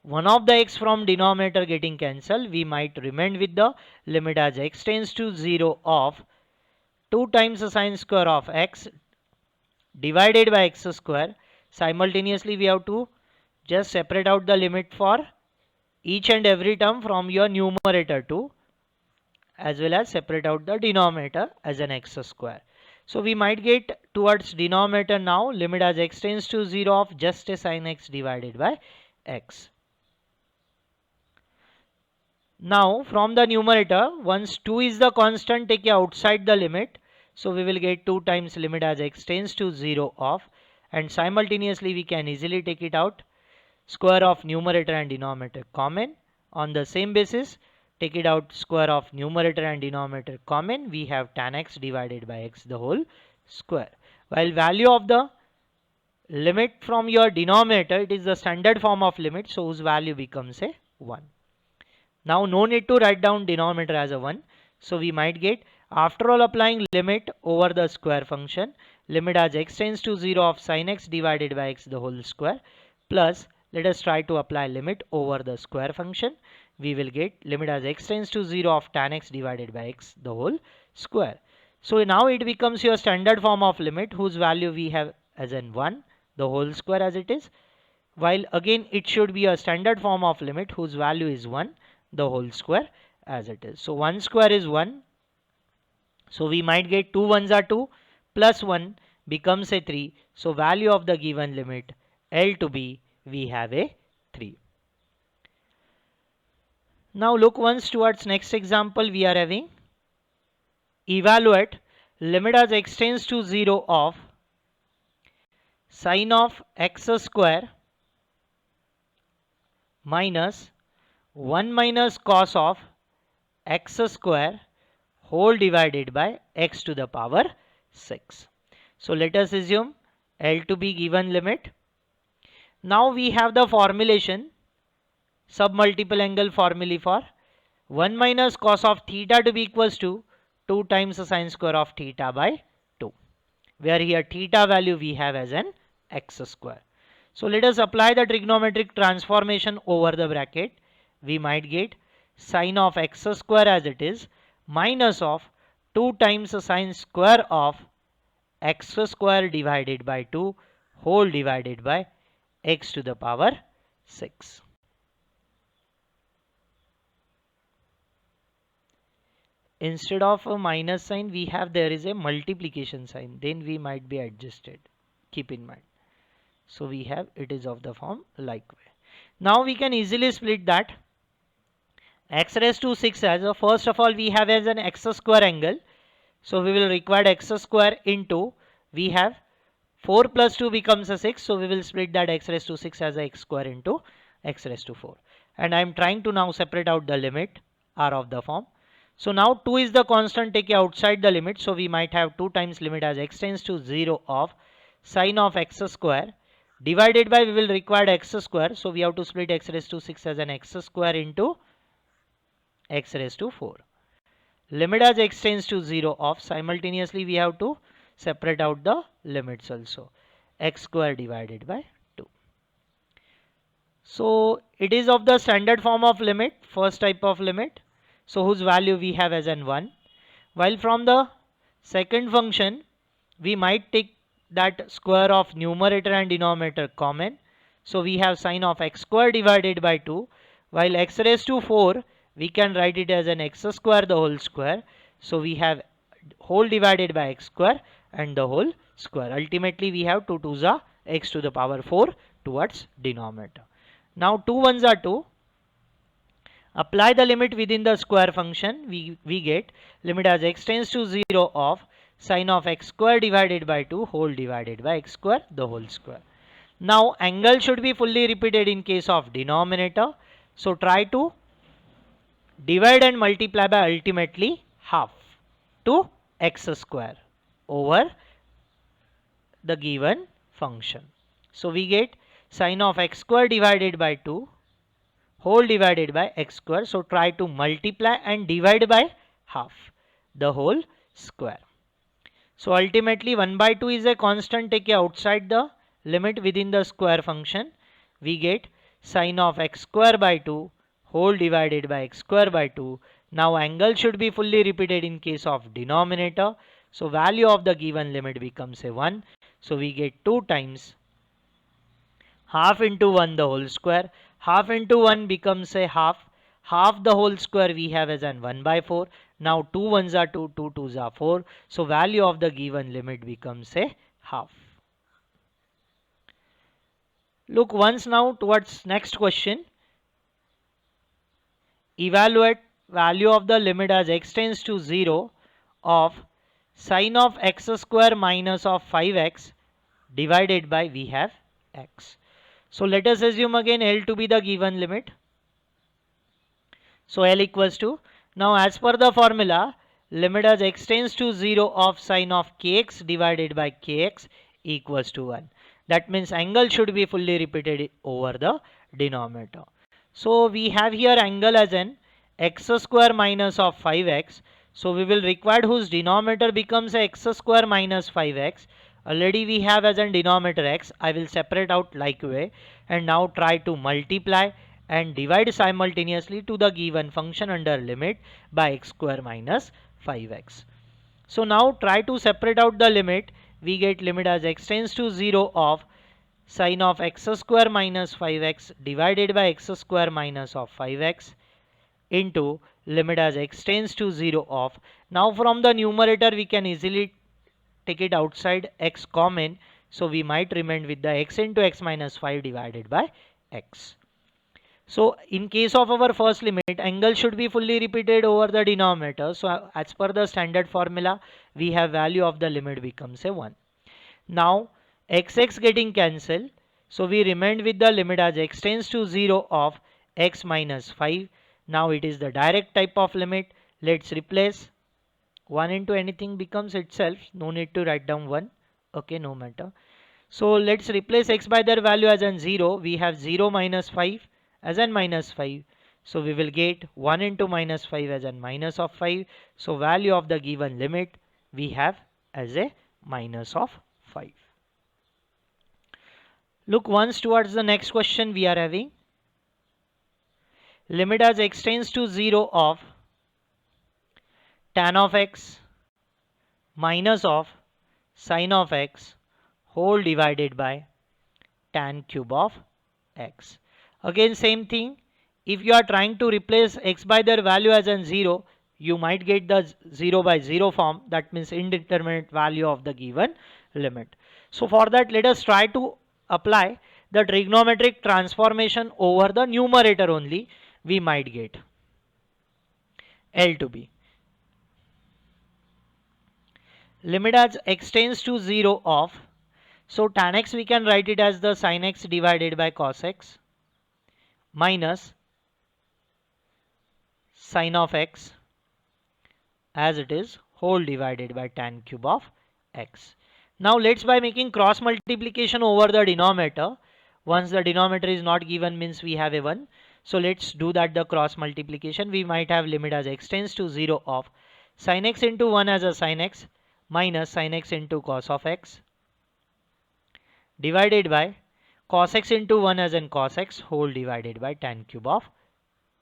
one of the x from denominator getting cancelled, we might remain with the limit as x tends to 0 of 2 times the sine square of x divided by x square. Simultaneously we have to just separate out the limit for each and every term from your numerator too, as well as separate out the denominator as an x square. So we might get towards denominator now limit as x tends to 0 of just a sine x divided by x. Now from the numerator, once 2 is the constant, take it outside the limit. So we will get 2 times limit as x tends to 0 of, and simultaneously we can easily take it out. Square of numerator and denominator common. On the same basis, take it out, square of numerator and denominator common. We have tan x divided by x the whole square. While value of the limit from your denominator, it is the standard form of limit, so whose value becomes a 1. Now no need to write down denominator as a 1. So we might get, after all applying limit over the square function, limit as x tends to 0 of sin x divided by x the whole square, plus let us try to apply limit over the square function. We will get limit as x tends to 0 of tan x divided by x the whole square. So now it becomes your standard form of limit whose value we have as in 1 the whole square as it is, while again it should be a standard form of limit whose value is 1 the whole square as it is. So 1 square is 1. So we might get 2 ones are 2 plus 1 becomes a 3. So value of the given limit L to be, we have a 3. Now look once towards next example we are having. Evaluate limit as x tends to 0 of sine of x square minus 1 minus cos of x square whole divided by x to the power 6. So let us assume L to be given limit. Now we have the formulation, submultiple angle formulae for 1 minus cos of theta to be equals to 2 times the sine square of theta by 2, where here theta value we have as an x square. So let us apply the trigonometric transformation over the bracket. We might get sine of x square as it is minus of 2 times the sine square of x square divided by 2 whole divided by x to the power 6. Instead of a minus sign we have there is a multiplication sign, then we might be adjusted, keep in mind. So we have it is of the form like way. Now we can easily split that x raised to 6 as a, first of all we have as an x square angle. So we will require x square into, we have 4 plus 2 becomes a 6. So we will split that x raised to 6 as a x square into x raised to 4. And I am trying to now separate out the limit r of the form. So now 2 is the constant, take outside the limit. So we might have 2 times limit as x tends to 0 of sine of x square divided by, we will require x square. So we have to split x raised to 6 as an x square into x raised to 4. Limit as x tends to 0 of, simultaneously we have to separate out the limits also, x square divided by 2. So it is of the standard form of limit, first type of limit, so whose value we have as an 1. While from the second function we might take that square of numerator and denominator common. So we have sine of x square divided by 2, while x raised to 4 we can write it as an x square the whole square. So we have whole divided by x square and the whole square. Ultimately we have 2 2s are x to the power 4 towards denominator. Now 2 1s are 2. Apply the limit within the square function. We get limit as x tends to 0 of sine of x square divided by 2 whole divided by x square the whole square. Now angle should be fully repeated in case of denominator. So try to divide and multiply by ultimately half to x square over the given function. So we get sine of x square divided by 2 whole divided by x square. So try to multiply and divide by half the whole square. So ultimately 1 by 2 is a constant, take outside the limit within the square function. We get sine of x square by 2 whole divided by x square by 2. Now angle should be fully repeated in case of denominator. So value of the given limit becomes a 1. So we get 2 times half into 1 the whole square. Half into 1 becomes a half. Half the whole square we have as an 1 by 4. Now 2 1s are 2, 2 2s are 4. So value of the given limit becomes a half. Look once now towards next question. evaluate value of the limit as x tends to 0 of sine of x square minus of 5x divided by we have x. So let us assume again L to be the given limit. So L equals to, now as per the formula, limit as x tends to 0 of sine of kx divided by kx equals to 1. That means angle should be fully repeated over the denominator. So we have here angle as an x square minus of 5x. So we will require whose denominator becomes x square minus 5x. Already we have as an denominator x. I will separate out like way and now try to multiply and divide simultaneously to the given function under limit by x square minus 5x. So now try to separate out the limit. We get limit as x tends to 0 of sine of x square minus 5x divided by x square minus of 5x into limit as x tends to 0 of. Now from the numerator we can easily take it outside x common. So we might remain with the x into x minus 5 divided by x. So in case of our first limit, angle should be fully repeated over the denominator. So as per the standard formula, we have value of the limit becomes a 1. Now x getting cancelled. So we remained with the limit as x tends to 0 of x minus 5. Now it is the direct type of limit. Let's replace 1 into anything becomes itself. No need to write down 1. Okay, no matter. So let's replace x by their value as an 0. We have 0 minus 5 as an minus 5. So we will get 1 into minus 5 as an minus of 5. So value of the given limit we have as a minus of 5. Look once towards the next question we are having. Limit as x tends to 0 of tan of x minus of sine of x whole divided by tan cube of x. Again same thing, if you are trying to replace x by their value as an 0, you might get the 0 by 0 form. That means indeterminate value of the given limit. So for that let us try to apply the trigonometric transformation over the numerator only. We might get L to be limit as x tends to 0 of, so tan x we can write it as the sin x divided by cos x minus sin of x as it is whole divided by tan cube of x. Now let's by making cross multiplication over the denominator. Once the denominator is not given means we have a 1. So let's do that the cross multiplication. We might have limit as x tends to 0 of sin x into 1 as a sin x minus sin x into cos of x divided by cos x into 1 as in cos x whole divided by tan cube of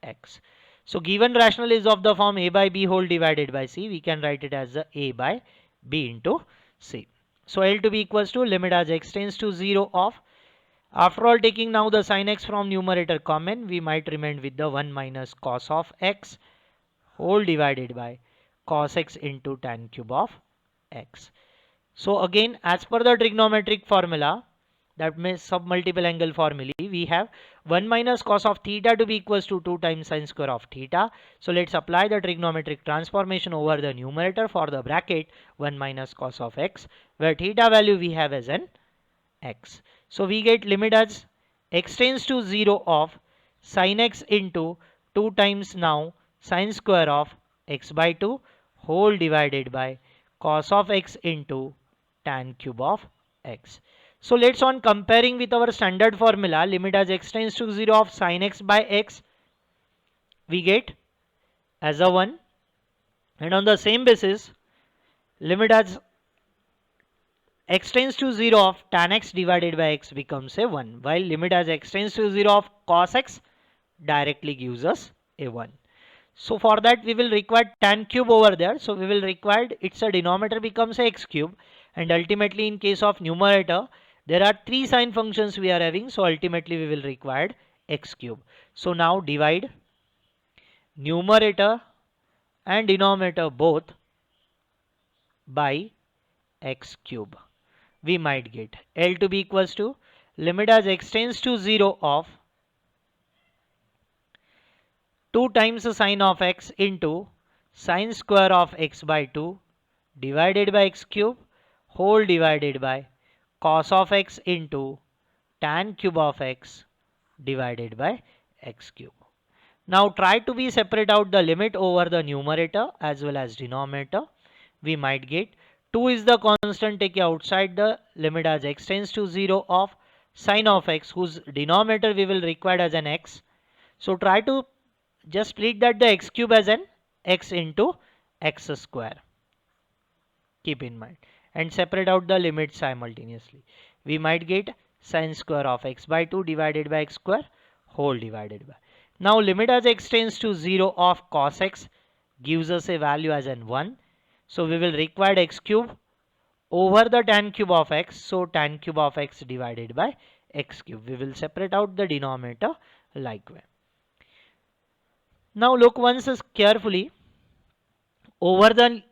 x. So given rational is of the form a by b whole divided by c. We can write it as the a by b into c. So L to be equals to limit as x tends to 0 of, after all taking now the sin x from numerator common, we might remain with the 1 minus cos of x whole divided by cos x into tan cube of x. So again as per the trigonometric formula, that means submultiple angle formulae, we have 1 minus cos of theta to be equals to 2 times sin square of theta. So let's apply the trigonometric transformation over the numerator for the bracket 1 minus cos of x, where theta value we have as an x. So we get limit as x tends to 0 of sin x into 2 times now sin square of x by 2 whole divided by cos of x into tan cube of x. So let's on comparing with our standard formula, limit as x tends to 0 of sin x by x, we get as a 1, and on the same basis limit as x tends to 0 of tan x divided by x becomes a 1, while limit as x tends to 0 of cos x directly gives us a 1. So for that we will require tan cube over there. So we will require its a denominator becomes a x cube, and ultimately in case of numerator there are 3 sine functions we are having. So ultimately we will require x cube. So now divide numerator and denominator both by x cube. We might get L to be equals to limit as x tends to 0 of 2 times sine of x into sine square of x by 2 divided by x cube whole divided by cos of x into tan cube of x divided by x cube. Now try to be separate out the limit over the numerator as well as denominator. We might get 2 is the constant, take outside the limit as x tends to 0 of sine of x whose denominator we will require as an x. So try to just split that the x cube as an x into x square. Keep in mind and separate out the limits simultaneously. We might get sine square of x by 2 divided by x square whole divided by. Now limit as x tends to 0 of cos x gives us a value as an 1. So we will require x cube over the tan cube of x. So tan cube of x divided by x cube. We will separate out the denominator likewise. Now look once carefully over the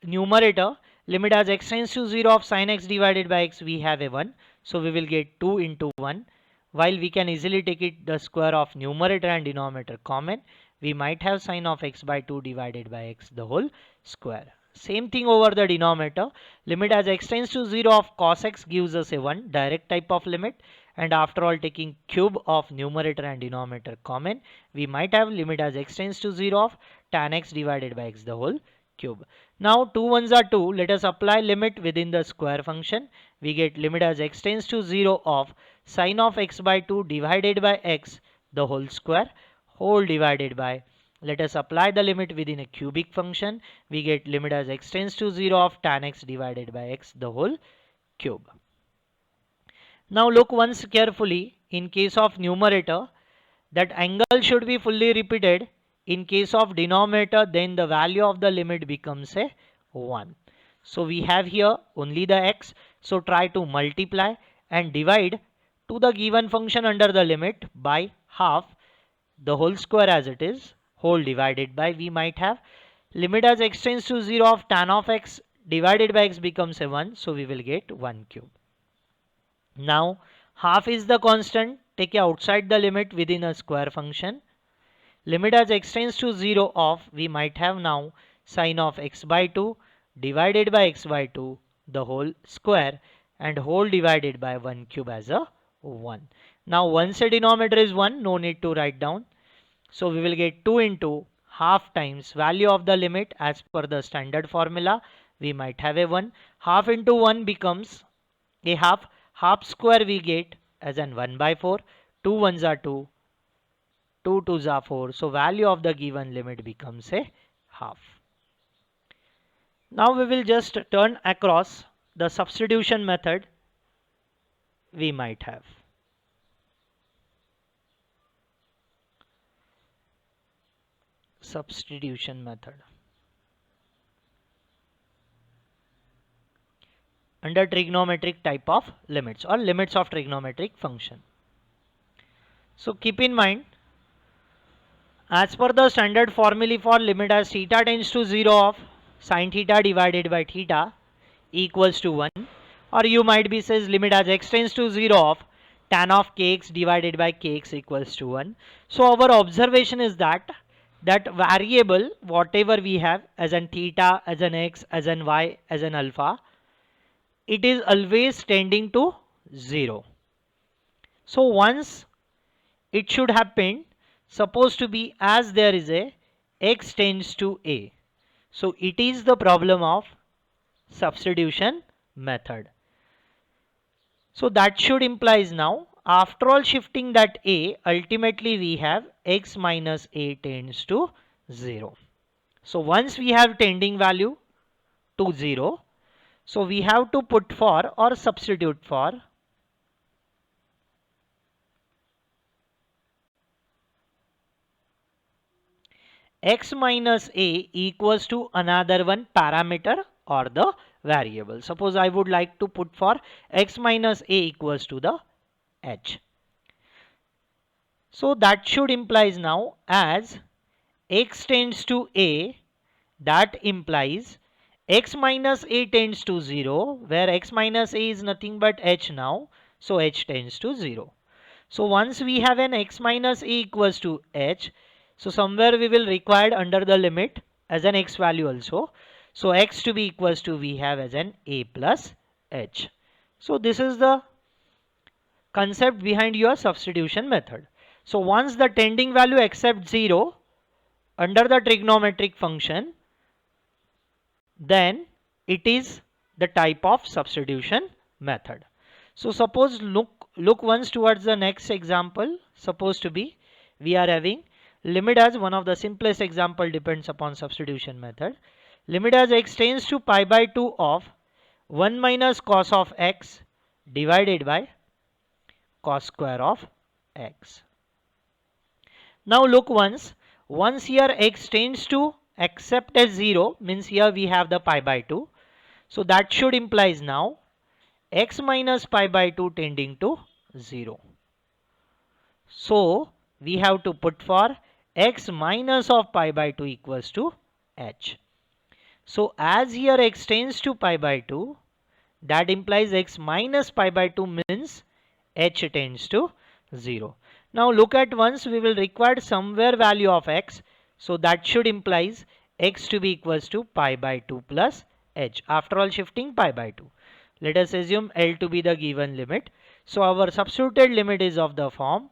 numerator. Limit as x tends to 0 of sin x divided by x, we have a 1. So we will get 2 into 1. While we can easily take it the square of numerator and denominator common, we might have sin of x by 2 divided by x the whole square. Same thing over the denominator. Limit as x tends to 0 of cos x gives us a 1, direct type of limit. And after all, taking cube of numerator and denominator common, we might have limit as x tends to 0 of tan x divided by x the whole cube. Now 2 ones are 2. Let us apply limit within the square function. We get limit as x tends to 0 of sine of x by 2 divided by x the whole square whole divided by. Let us apply the limit within a cubic function. We get limit as x tends to 0 of tan x divided by x the whole cube. Now look once carefully. In case of numerator, that angle should be fully repeated. In case of denominator, then the value of the limit becomes a 1. So we have here only the x. So try to multiply and divide to the given function under the limit by half the whole square as it is whole divided by. We might have limit as x tends to 0 of tan of x divided by x becomes a 1. So we will get 1 cube. Now half is the constant, take outside the limit within a square function. Limit as x tends to 0 of, we might have now sine of x by 2 divided by x by 2 the whole square and whole divided by 1 cube as a 1. Now once a denominator is 1, no need to write down. So we will get 2 into half times value of the limit as per the standard formula. We might have a 1. Half into 1 becomes a half. Half square we get as an 1 by 4. 2 ones are 2. 2 2s are 4. So value of the given limit becomes a half. Now we will just turn across the substitution method we might have. Substitution method. Under trigonometric type of limits or limits of trigonometric function. So keep in mind, as per the standard formula for limit as theta tends to 0 of sin theta divided by theta equals to 1, or you might be says limit as x tends to 0 of tan of kx divided by kx equals to 1. So our observation is that variable whatever we have as an theta, as an x, as an y, as an alpha, it is always tending to 0. So once it should happen, supposed to be as there is a x tends to a. So it is the problem of substitution method. So that should implies now after all shifting that a, ultimately we have x minus a tends to 0. So once we have tending value to 0, so we have to put for or substitute for x minus a equals to another one parameter or the variable. Suppose I would like to put for x minus a equals to the h. So that should implies now as x tends to a, that implies x minus a tends to 0, where x minus a is nothing but h now. So h tends to 0. So once we have an x minus a equals to h, So somewhere we will require under the limit as an x value also. So x to be equals to we have as an a plus h. So this is the concept behind your substitution method. So once the tending value accepts 0 under the trigonometric function, then it is the type of substitution method. So suppose look once towards the next example. Supposed to be we are having limit as one of the simplest example depends upon substitution method. Limit as x tends to pi by 2 of 1 minus cos of x divided by cos square of x. Now look once here x tends to accept as 0 means here we have the pi by 2. So that should implies now x minus pi by 2 tending to 0. So we have to put for x minus of pi by 2 equals to h. So as here x tends to pi by 2, that implies x minus pi by 2 means h tends to 0. Now look at once we will require somewhere value of x. So that should implies x to be equals to pi by 2 plus h. After all shifting pi by 2. Let us assume L to be the given limit. So our substituted limit is of the form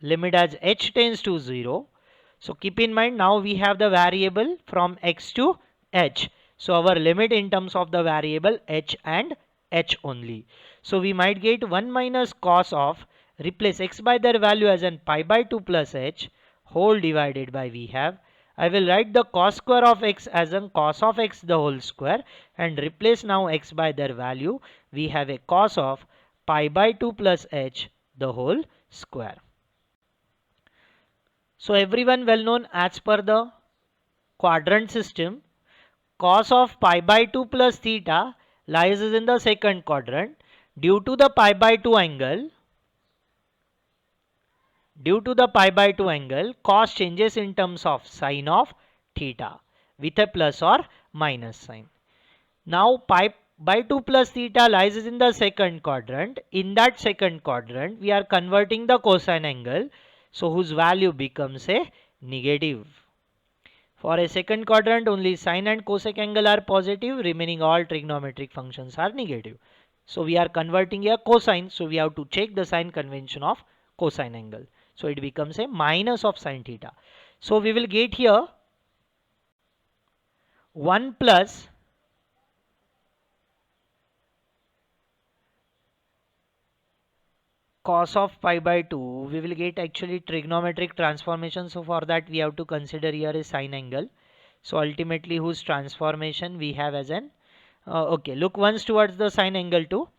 limit as h tends to 0. So keep in mind now we have the variable from x to h. So our limit in terms of the variable h and h only. So we might get 1 minus cos of, replace x by their value as an pi by 2 plus h whole divided by we have. I will write the cos square of x as an cos of x the whole square and replace now x by their value. We have a cos of pi by 2 plus h the whole square. So everyone well known as per the quadrant system, cos of pi by 2 plus theta lies in the second quadrant. Due to the pi by 2 angle, cos changes in terms of sine of theta with a plus or minus sign. Now pi by 2 plus theta lies in the second quadrant. In that second quadrant, we are converting the cosine angle, so whose value becomes a negative. For a second quadrant, only sine and cosec angle are positive, remaining all trigonometric functions are negative. So we are converting a cosine, so we have to check the sign convention of cosine angle. So it becomes a minus of sine theta. So we will get here 1 plus cos of pi by 2, we will get actually trigonometric transformation. So for that we have to consider here a sine angle. So ultimately whose transformation we have as an okay, look once towards the sine angle to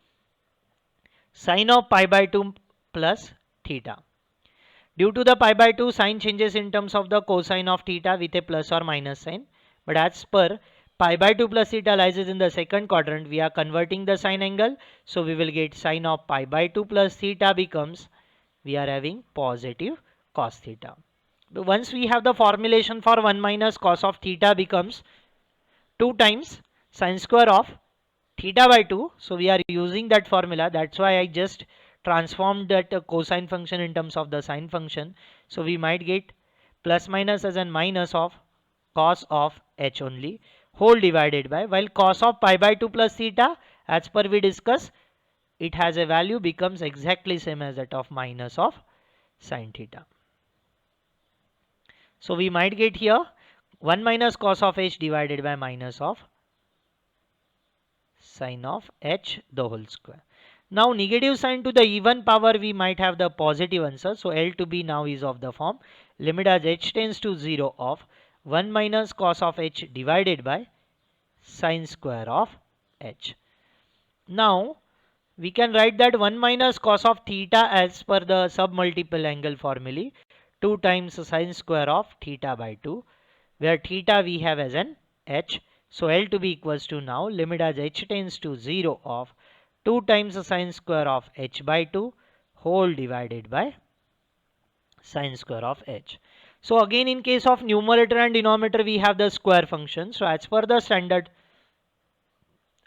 sine of pi by 2 plus theta. Due to the pi by 2, sine changes in terms of the cosine of theta with a plus or minus sign. But as per pi by 2 plus theta lies in the second quadrant, we are converting the sine angle. So we will get sine of pi by 2 plus theta becomes, we are having positive cos theta. But once we have the formulation for 1 minus cos of theta becomes 2 times sine square of theta by 2. So we are using that formula. That's why I just transformed that cosine function in terms of the sine function. So we might get plus minus as an minus of cos of h only whole divided by, while cos of pi by 2 plus theta as per we discuss, it has a value becomes exactly same as that of minus of sine theta. So we might get here 1 minus cos of h divided by minus of sine of h the whole square. Now negative sign to the even power, we might have the positive answer. So L to be now is of the form limit as h tends to 0 of 1 minus cos of h divided by sine square of h. Now we can write that 1 minus cos of theta as per the submultiple angle formulae 2 times sine square of theta by 2, where theta we have as an h. So L to be equals to now limit as h tends to 0 of 2 times sine square of h by 2 whole divided by sine square of h. So again in case of numerator and denominator we have the square function. So as per the standard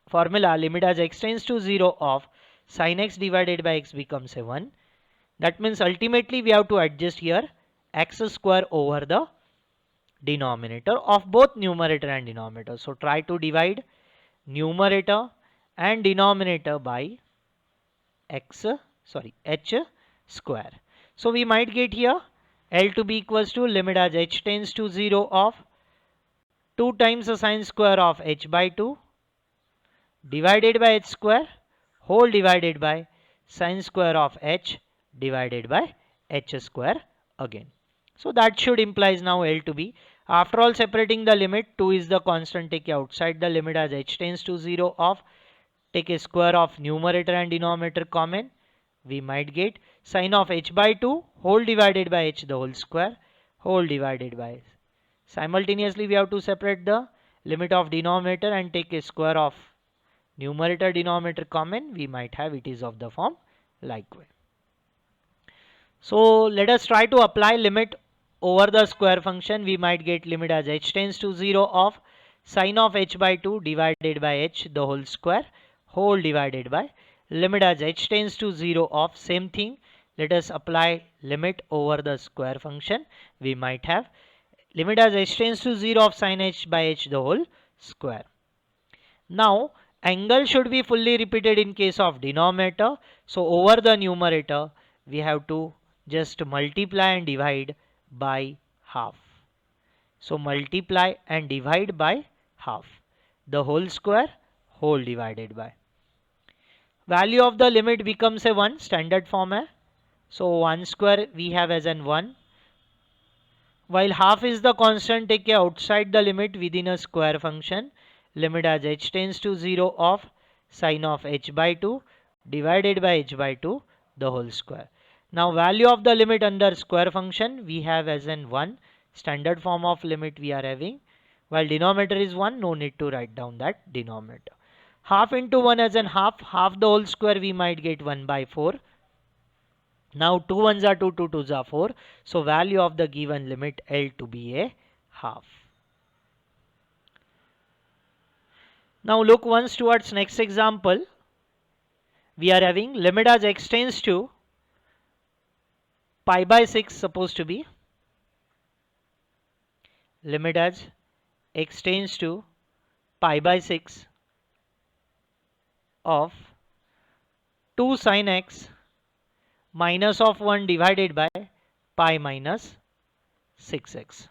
formula, limit as x tends to 0 of sine x divided by x becomes a 1. That means ultimately we have to adjust here x square over the denominator of both numerator and denominator. So try to divide numerator and denominator by h square. So we might get here L to be equals to limit as h tends to 0 of 2 times the sine square of h by 2 divided by h square whole divided by sine square of h divided by h square again. So that should implies now L to be, after all separating the limit, 2 is the constant, take outside the limit as h tends to 0 of, take a square of numerator and denominator common, we might get sine of h by 2 whole divided by h the whole square whole divided by, simultaneously we have to separate the limit of denominator and take a square of numerator denominator common, we might have it is of the form likewise. So let us try to apply limit over the square function. We might get limit as h tends to 0 of sine of h by 2 divided by h the whole square whole divided by limit as h tends to 0 of, same thing, let us apply limit over the square function. We might have limit as h tends to 0 of sine h by h the whole square. Now angle should be fully repeated in case of denominator. So over the numerator we have to just multiply and divide by half. So multiply and divide by half. The whole square whole divided by. Value of the limit becomes a 1, standard form hai. So 1 square we have as an 1. While half is the constant, take outside the limit within a square function. Limit as h tends to 0 of sine of h by 2 divided by h by 2 the whole square. Now value of the limit under square function we have as an 1, standard form of limit we are having. While denominator is 1, no need to write down that denominator. Half into 1 as an half the whole square we might get 1 by 4. Now 2 ones are 2, 2 twos are 4. So value of the given limit L to be a half. Now look once towards next example. We are having limit as x tends to pi by 6, supposed to be limit as x tends to pi by 6 of 2 sin x minus of 1 divided by pi minus 6x.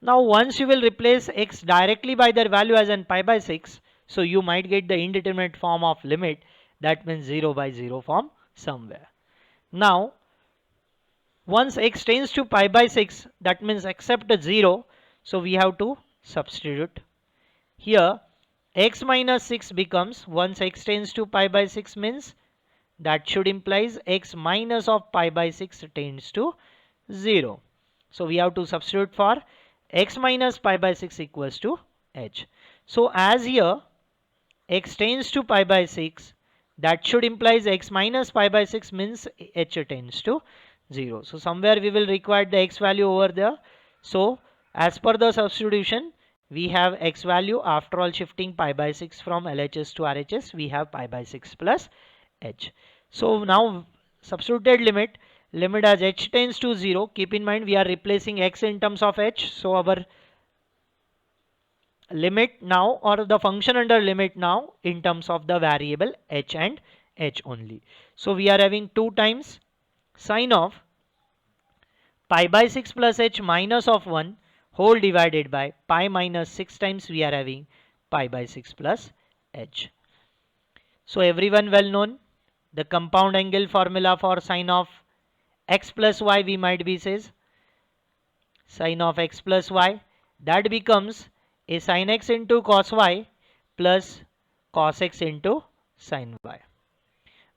Now once you will replace x directly by their value as in pi by 6, so you might get the indeterminate form of limit, that means 0 by 0 form somewhere. Now once x tends to pi by 6, that means except 0, so we have to substitute. Here x minus 6 becomes, once x tends to pi by 6 means that should implies x minus of pi by 6 tends to 0. So we have to substitute for x minus pi by 6 equals to h. So as here x tends to pi by 6, that should implies x minus pi by 6 means h tends to 0. So somewhere we will require the x value over there. So as per the substitution we have x value, after all shifting pi by 6 from LHS to RHS, we have pi by 6 plus h. So now substituted limit as h tends to 0, keep in mind we are replacing x in terms of h, so our limit now, or the function under limit now, in terms of the variable h and h only. So we are having 2 times sine of pi by 6 plus h minus of 1 whole divided by pi minus 6 times we are having pi by 6 plus h. So everyone well known the compound angle formula for sine of x plus y, we might be says sine of x plus y, that becomes a sin x into cos y plus cos x into sin y,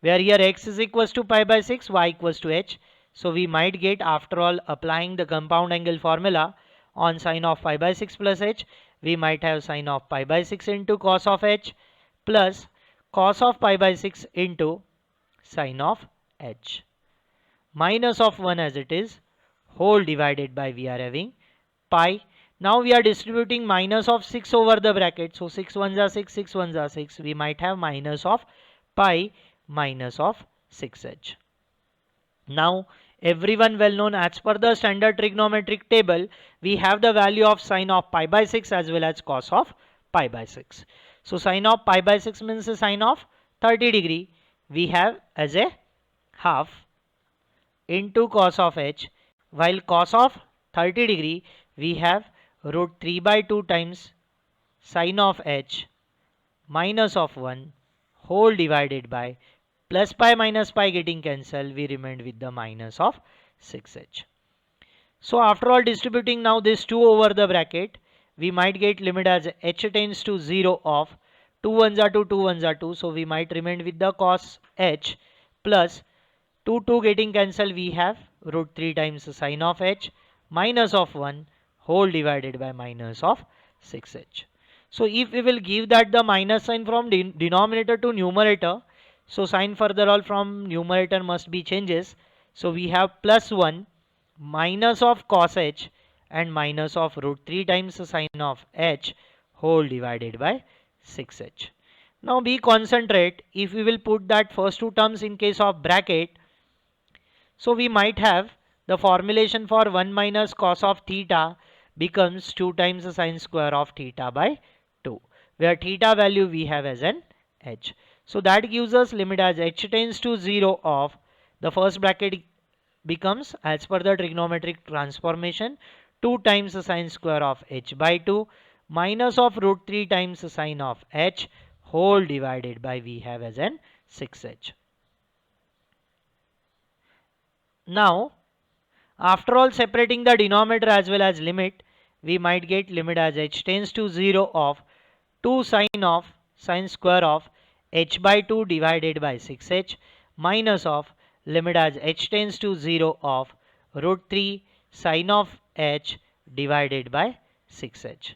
where here x is equals to pi by 6, y equals to h. So we might get, after all applying the compound angle formula on sine of pi by 6 plus h, we might have sine of pi by 6 into cos of h plus cos of pi by 6 into sine of h minus of 1 as it is whole divided by, we are having pi. Now we are distributing minus of 6 over the bracket, so 6 ones are 6, 6 ones are 6, we might have minus of pi minus of 6h. Now everyone well known. As per the standard trigonometric table, we have the value of sine of pi by 6 as well as cos of pi by 6. So sine of pi by 6 means the sine of 30 degree. We have as a half into cos of h, while cos of 30 degree we have root 3 by 2 times sine of h minus of 1 whole divided by plus pi minus pi getting cancelled, we remained with the minus of 6h. So after all distributing now this 2 over the bracket, we might get limit as h tends to 0 of 2 ones are 2, 2 ones are 2. So we might remain with the cos h plus 2 getting cancelled, we have root 3 times sine of h minus of 1 whole divided by minus of 6h. So if we will give that the minus sign from denominator to numerator, so sign further all from numerator must be changes. So we have plus 1 minus of cos h and minus of root 3 times sine of h whole divided by 6h. Now be concentrate, if we will put that first two terms in case of bracket, so we might have the formulation for 1 minus cos of theta becomes 2 times the sine square of theta by 2, where theta value we have as an h. So that gives us limit as h tends to 0 of the first bracket becomes as per the trigonometric transformation 2 times the sine square of h by 2 minus of root 3 times the sine of h whole divided by we have as an 6h. Now after all separating the denominator as well as limit, we might get limit as h tends to 0 of 2 sine square of h by 2 divided by 6h minus of limit as h tends to 0 of root 3 sine of h divided by 6h.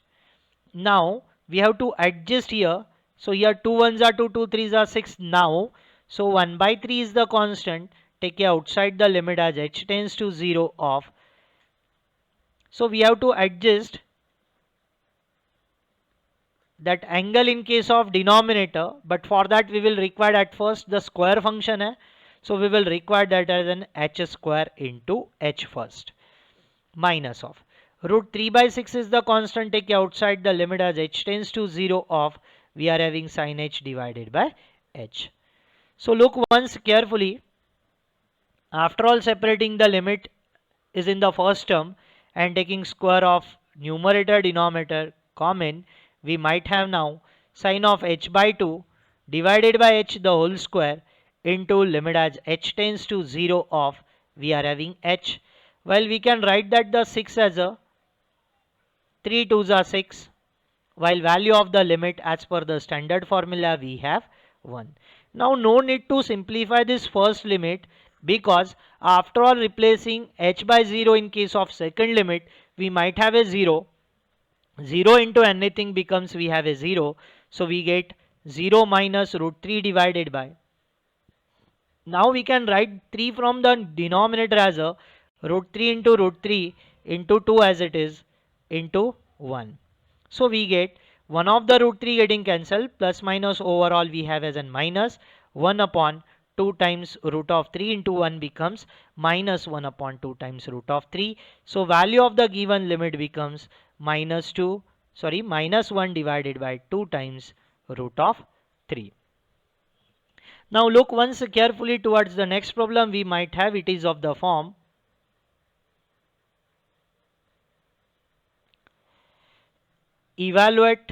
Now we have to adjust here. So here 2 ones are 2, 2 threes are 6 now. So 1 by 3 is the constant. Take outside the limit as h tends to 0 of. So we have to adjust that angle in case of denominator, but for that we will require at first the square function. So we will require that as an h square into h first minus of root 3 by 6 is the constant. Take outside the limit as h tends to 0 of, we are having sin h divided by h. So look once carefully. After all separating the limit is in the first term and taking square of numerator denominator common, we might have now sine of h by 2 divided by h the whole square into limit as h tends to 0 of, we are having h. Well, we can write that the 6 as a 3 2s are 6, while value of the limit as per the standard formula we have 1. Now no need to simplify this first limit, because after all replacing h by 0 in case of second limit, we might have a 0. 0 into anything becomes we have a 0. So we get 0 minus root 3 divided by. Now we can write 3 from the denominator as a root 3 into root 3 into 2 as it is into 1. So we get 1 of the root 3 getting cancelled, plus minus overall we have as a minus 1 upon 2 times root of 3 into 1 becomes minus 1 upon 2 times root of 3. So value of the given limit becomes minus 1 divided by 2 times root of 3. Now look once carefully towards the next problem we might have. It is of the form evaluate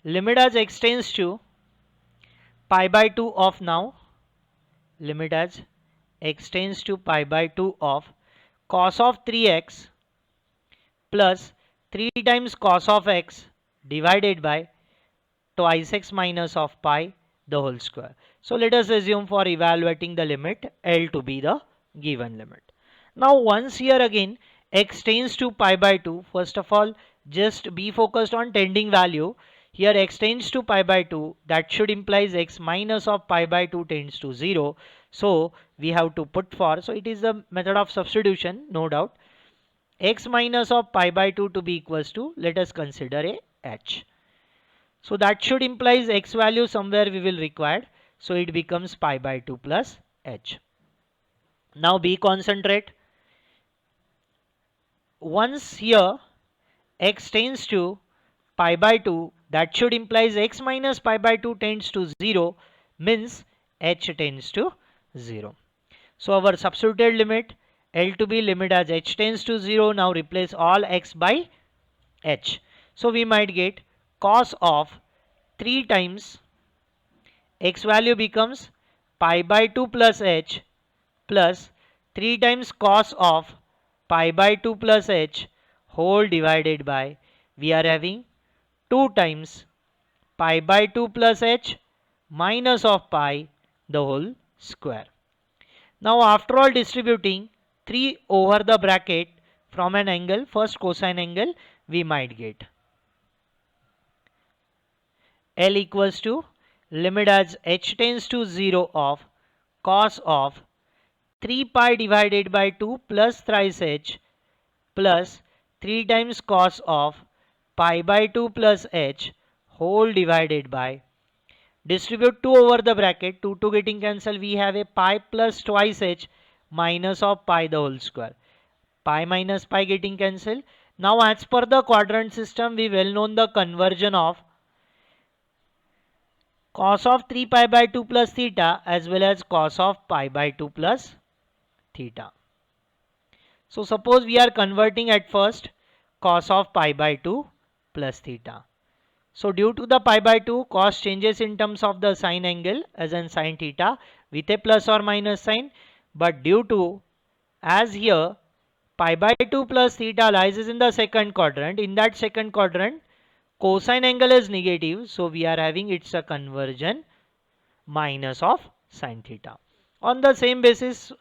limit as x tends to pi by 2 of, now limit as x tends to pi by 2 of cos of 3x plus 3 times cos of x divided by twice x minus of pi the whole square. So let us assume for evaluating the limit L to be the given limit. Now once here again x tends to pi by 2, first of all just be focused on tending value. Here x tends to pi by 2, that should implies x minus of pi by 2 tends to 0. So we have to put for, so it is the method of substitution, no doubt. X minus of pi by 2 to be equals to, let us consider a h. So that should implies x value somewhere we will require. So it becomes pi by 2 plus h. Now be concentrate. Once here x tends to pi by 2, that should implies x minus pi by 2 tends to 0, means h tends to 0. So our substituted limit L to be limit as h tends to 0. Now replace all x by h. So we might get cos of 3 times x value becomes pi by 2 plus h plus 3 times cos of pi by 2 plus h whole divided by, we are having 2 times pi by 2 plus h minus of pi the whole square. Now after all distributing 3 over the bracket from an angle, first cosine angle, we might get L equals to limit as h tends to 0 of cos of 3 pi divided by 2 plus thrice h plus 3 times cos of pi by 2 plus h whole divided by, distribute 2 over the bracket, 2 getting cancelled, we have a pi plus twice h minus of pi the whole square. Pi minus pi getting cancelled. Now as per the quadrant system, we well known the conversion of cos of 3 pi by 2 plus theta as well as cos of pi by 2 plus theta. So suppose we are converting at first cos of pi by 2 plus theta. So due to the pi by 2, cos changes in terms of the sine angle as in sine theta with a plus or minus sign. But due to, as here pi by 2 plus theta lies in the second quadrant, in that second quadrant cosine angle is negative. So we are having it's a conversion minus of sine theta. On the same basis,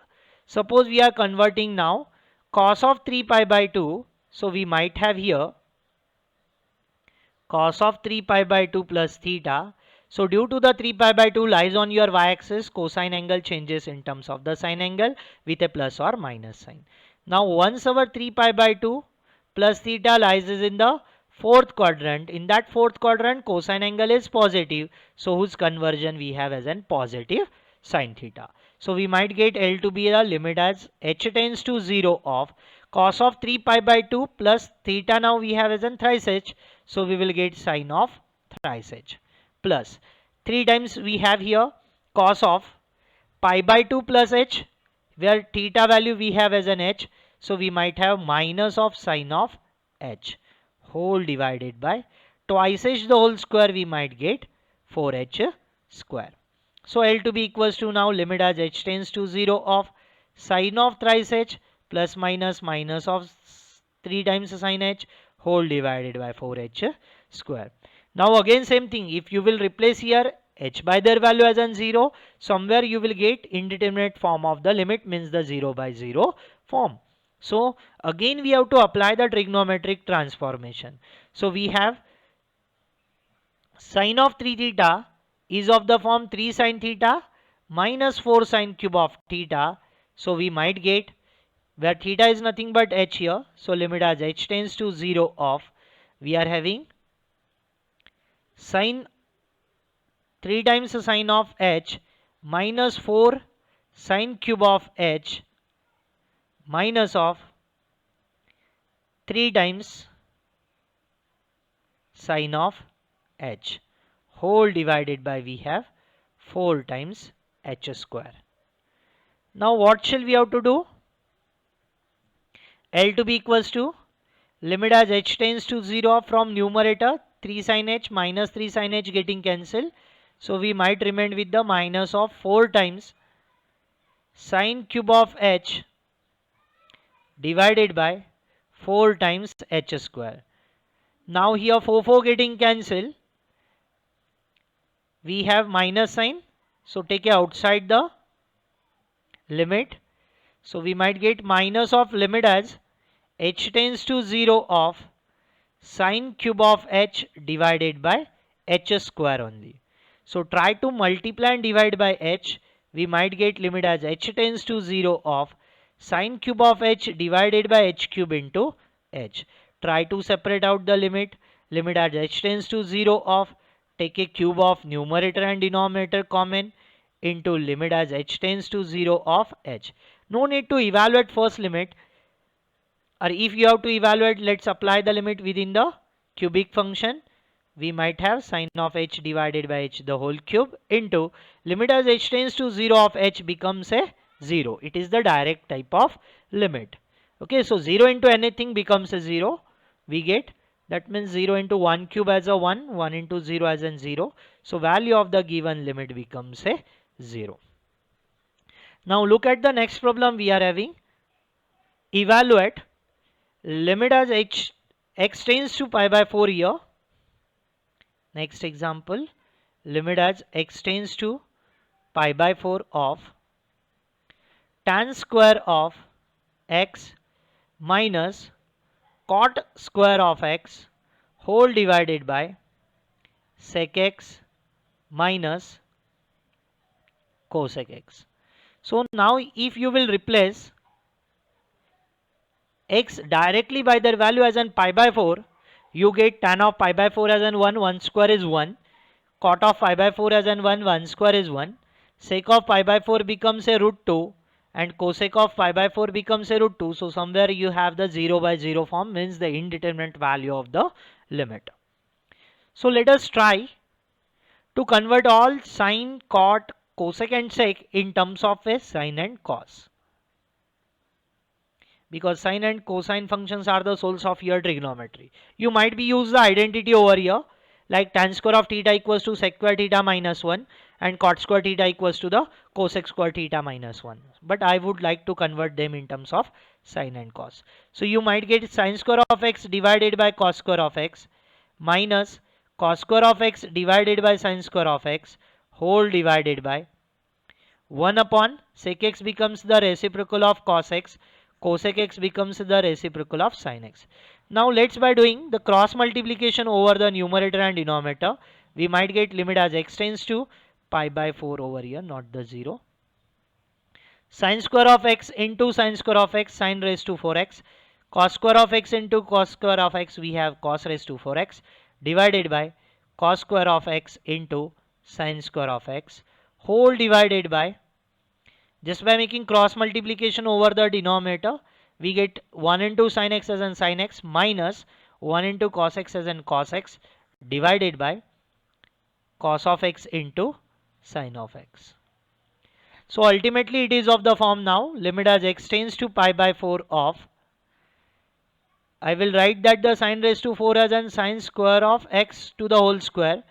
suppose we are converting now cos of 3 pi by 2. So we might have here cos of 3 pi by 2 plus theta. So due to the 3 pi by 2 lies on your y-axis, cosine angle changes in terms of the sine angle with a plus or minus sign. Now once our 3 pi by 2 plus theta lies in the fourth quadrant, in that fourth quadrant cosine angle is positive. So whose conversion we have as an positive sine theta. So we might get L to be the limit as h tends to 0 of cos of 3 pi by 2 plus theta, now we have as an thrice h. So we will get sine of thrice h plus 3 times we have here cos of pi by 2 plus h, where theta value we have as an h. So we might have minus of sine of h whole divided by twice h the whole square, we might get 4h square. So L to be equals to now limit as h tends to 0 of sine of thrice h plus minus of 3 times sine h whole divided by 4h square. Now again same thing, if you will replace here h by their value as an 0, somewhere you will get indeterminate form of the limit, means the 0 by 0 form. So again we have to apply the trigonometric transformation. So we have sine of 3 theta is of the form 3 sine theta minus 4 sine cube of theta. So we might get, where theta is nothing but h here, so limit as h tends to 0 of, we are having sine 3 times sine of h minus 4 sine cube of h minus of 3 times sine of h whole divided by, we have 4 times h square. Now what shall we have to do? L to be equals to limit as h tends to 0 from numerator 3 sin h minus 3 sin h getting cancelled. So we might remain with the minus of 4 times sine cube of h divided by 4 times h square. Now here 4 getting cancelled, we have minus sign, so take it outside the limit. So we might get minus of limit as h tends to 0 of sine cube of h divided by h square only. So try to multiply and divide by h, we might get limit as h tends to 0 of sine cube of h divided by h cube into h. Try to separate out the limit as h tends to 0 of, take a cube of numerator and denominator common into limit as h tends to 0 of h. No need to evaluate first limit, or if you have to evaluate, let's apply the limit within the cubic function. We might have sine of h divided by h the whole cube into limit as h tends to 0 of h becomes a 0. It is the direct type of limit. Okay, so 0 into anything becomes a 0. We get, that means 0 into 1 cube as a 1, 1 into 0 as a 0. So value of the given limit becomes a 0. Now look at the next problem we are having. Evaluate limit as x tends to pi by 4 here. Next example, limit as x tends to pi by 4 of tan square of x minus cot square of x whole divided by sec x minus cosec x. So now if you will replace x directly by their value as an pi by 4, you get tan of pi by 4 as an 1, 1 square is 1, cot of pi by 4 as an 1, 1 square is 1, sec of pi by 4 becomes a root 2, and cosec of pi by 4 becomes a root 2. So somewhere you have the 0 by 0 form, means the indeterminate value of the limit. So let us try to convert all sine, cot, cosec and sec in terms of a sine and cos, because sine and cosine functions are the souls of your trigonometry. You might be use the identity over here, like tan square of theta equals to sec square theta minus 1 and cot square theta equals to the cosec square theta minus 1. But I would like to convert them in terms of sine and cos. So you might get sine square of x divided by cos square of x minus cos square of x divided by sine square of x whole divided by 1 upon sec x becomes the reciprocal of cos x, cosec x becomes the reciprocal of sin x. Now let's, by doing the cross multiplication over the numerator and denominator, we might get limit as x tends to pi by 4 over here, not the 0. Sin square of x into sin square of x, sin raised to 4x, cos square of x into cos square of x, we have cos raised to 4x, divided by cos square of x into sin square of x whole divided by, just by making cross multiplication over the denominator, we get 1 into sin x as an sin x minus 1 into cos x as an cos x divided by cos of x into sin of x. So ultimately it is of the form now, limit as x tends to pi by 4 of, I will write that the sin raised to 4 as an sin square of x to the whole square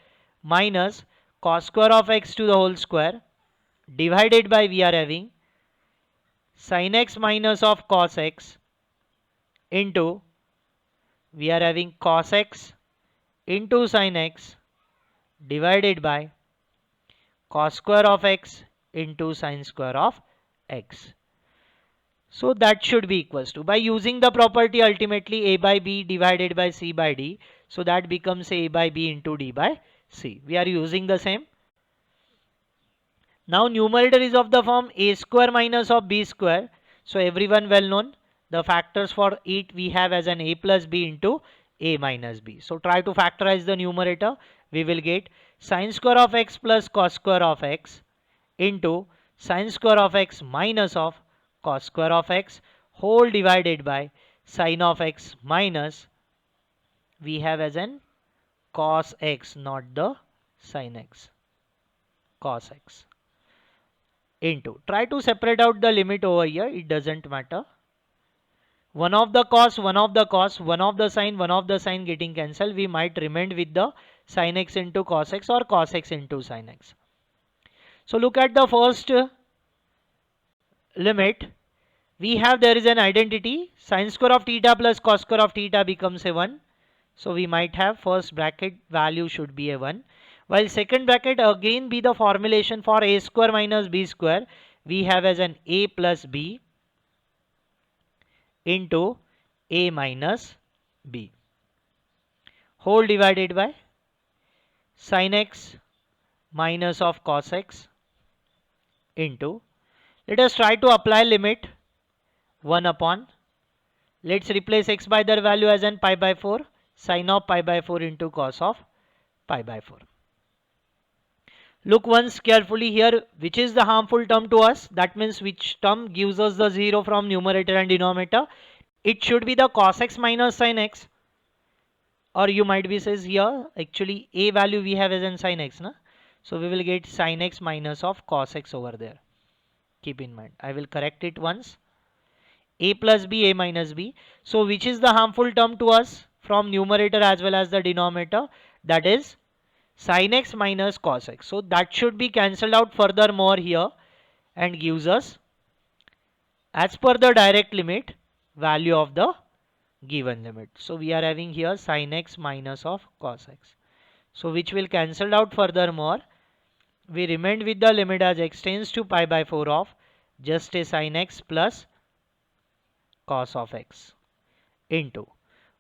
minus cos square of x to the whole square divided by, we are having sin x minus of cos x into, we are having cos x into sin x divided by cos square of x into sin square of x. So that should be equals to, by using the property, ultimately a by b divided by c by d, so that becomes a by b into d by c. We are using the same. Now numerator is of the form a square minus of b square. So everyone well known, the factors for it we have as an a plus b into a minus b. So try to factorize the numerator. We will get sin square of x plus cos square of x into sin square of x minus of cos square of x whole divided by sin of x minus, we have as an cos x, not the sin x, cos x into, try to separate out the limit over here, it doesn't matter. One of the cos, one of the cos, one of the sin getting cancelled, we might remain with the sin x into cos x or cos x into sin x. So look at the first limit. We have, there is an identity, sin square of theta plus cos square of theta becomes a 1. So we might have first bracket value should be a 1. While second bracket again be the formulation for a square minus b square, we have as an a plus b into a minus b whole divided by sin x minus of cos x into, let us try to apply limit 1 upon, let's replace x by their value as an pi by 4, sin of pi by 4 into cos of pi by 4. Look once carefully here, which is the harmful term to us. That means which term gives us the 0 from numerator and denominator. It should be the cos x minus sin x. Or you might be says here, actually a value we have as in sin x. Na? So we will get sin x minus of cos x over there. Keep in mind. I will correct it once. A plus b, a minus b. So which is the harmful term to us from numerator as well as the denominator? That is sin x minus cos x. So that should be cancelled out furthermore here and gives us, as per the direct limit, value of the given limit. So we are having here sin x minus of cos x. So which will cancel out furthermore. We remained with the limit as x tends to pi by 4 of just a sin x plus cos of x into,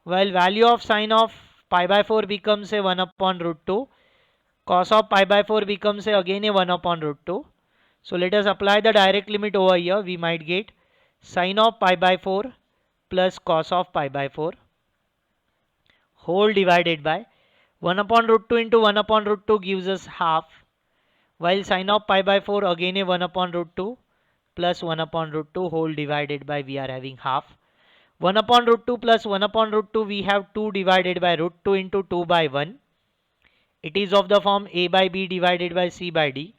while value of sin of pi by 4 becomes a 1 upon root 2, cos of pi by 4 becomes again a 1 upon root 2. So let us apply the direct limit over here. We might get sin of pi by 4 plus cos of pi by 4 whole divided by 1 upon root 2 into 1 upon root 2 gives us half, while sin of pi by 4 again a 1 upon root 2 plus 1 upon root 2 whole divided by, we are having half. 1 upon root 2 plus 1 upon root 2, we have 2 divided by root 2 into 2 by 1. It is of the form a by b divided by c by d.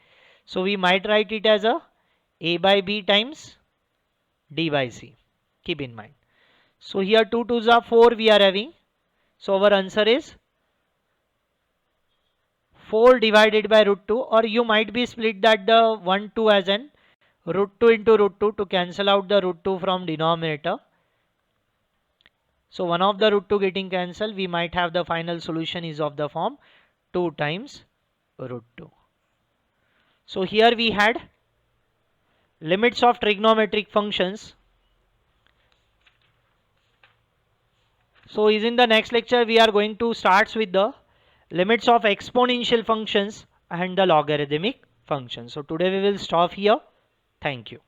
So we might write it as a by b times d by c. Keep in mind. So here 2 2s are 4 we are having. So our answer is 4 divided by root 2, or you might be split that the 1 2 as an root 2 into root 2 to cancel out the root 2 from denominator. So one of the root 2 getting cancelled, we might have the final solution is of the form 2 times root 2. So here we had limits of trigonometric functions. So is in the next lecture we are going to start with the limits of exponential functions and the logarithmic functions. So today we will stop here. Thank you.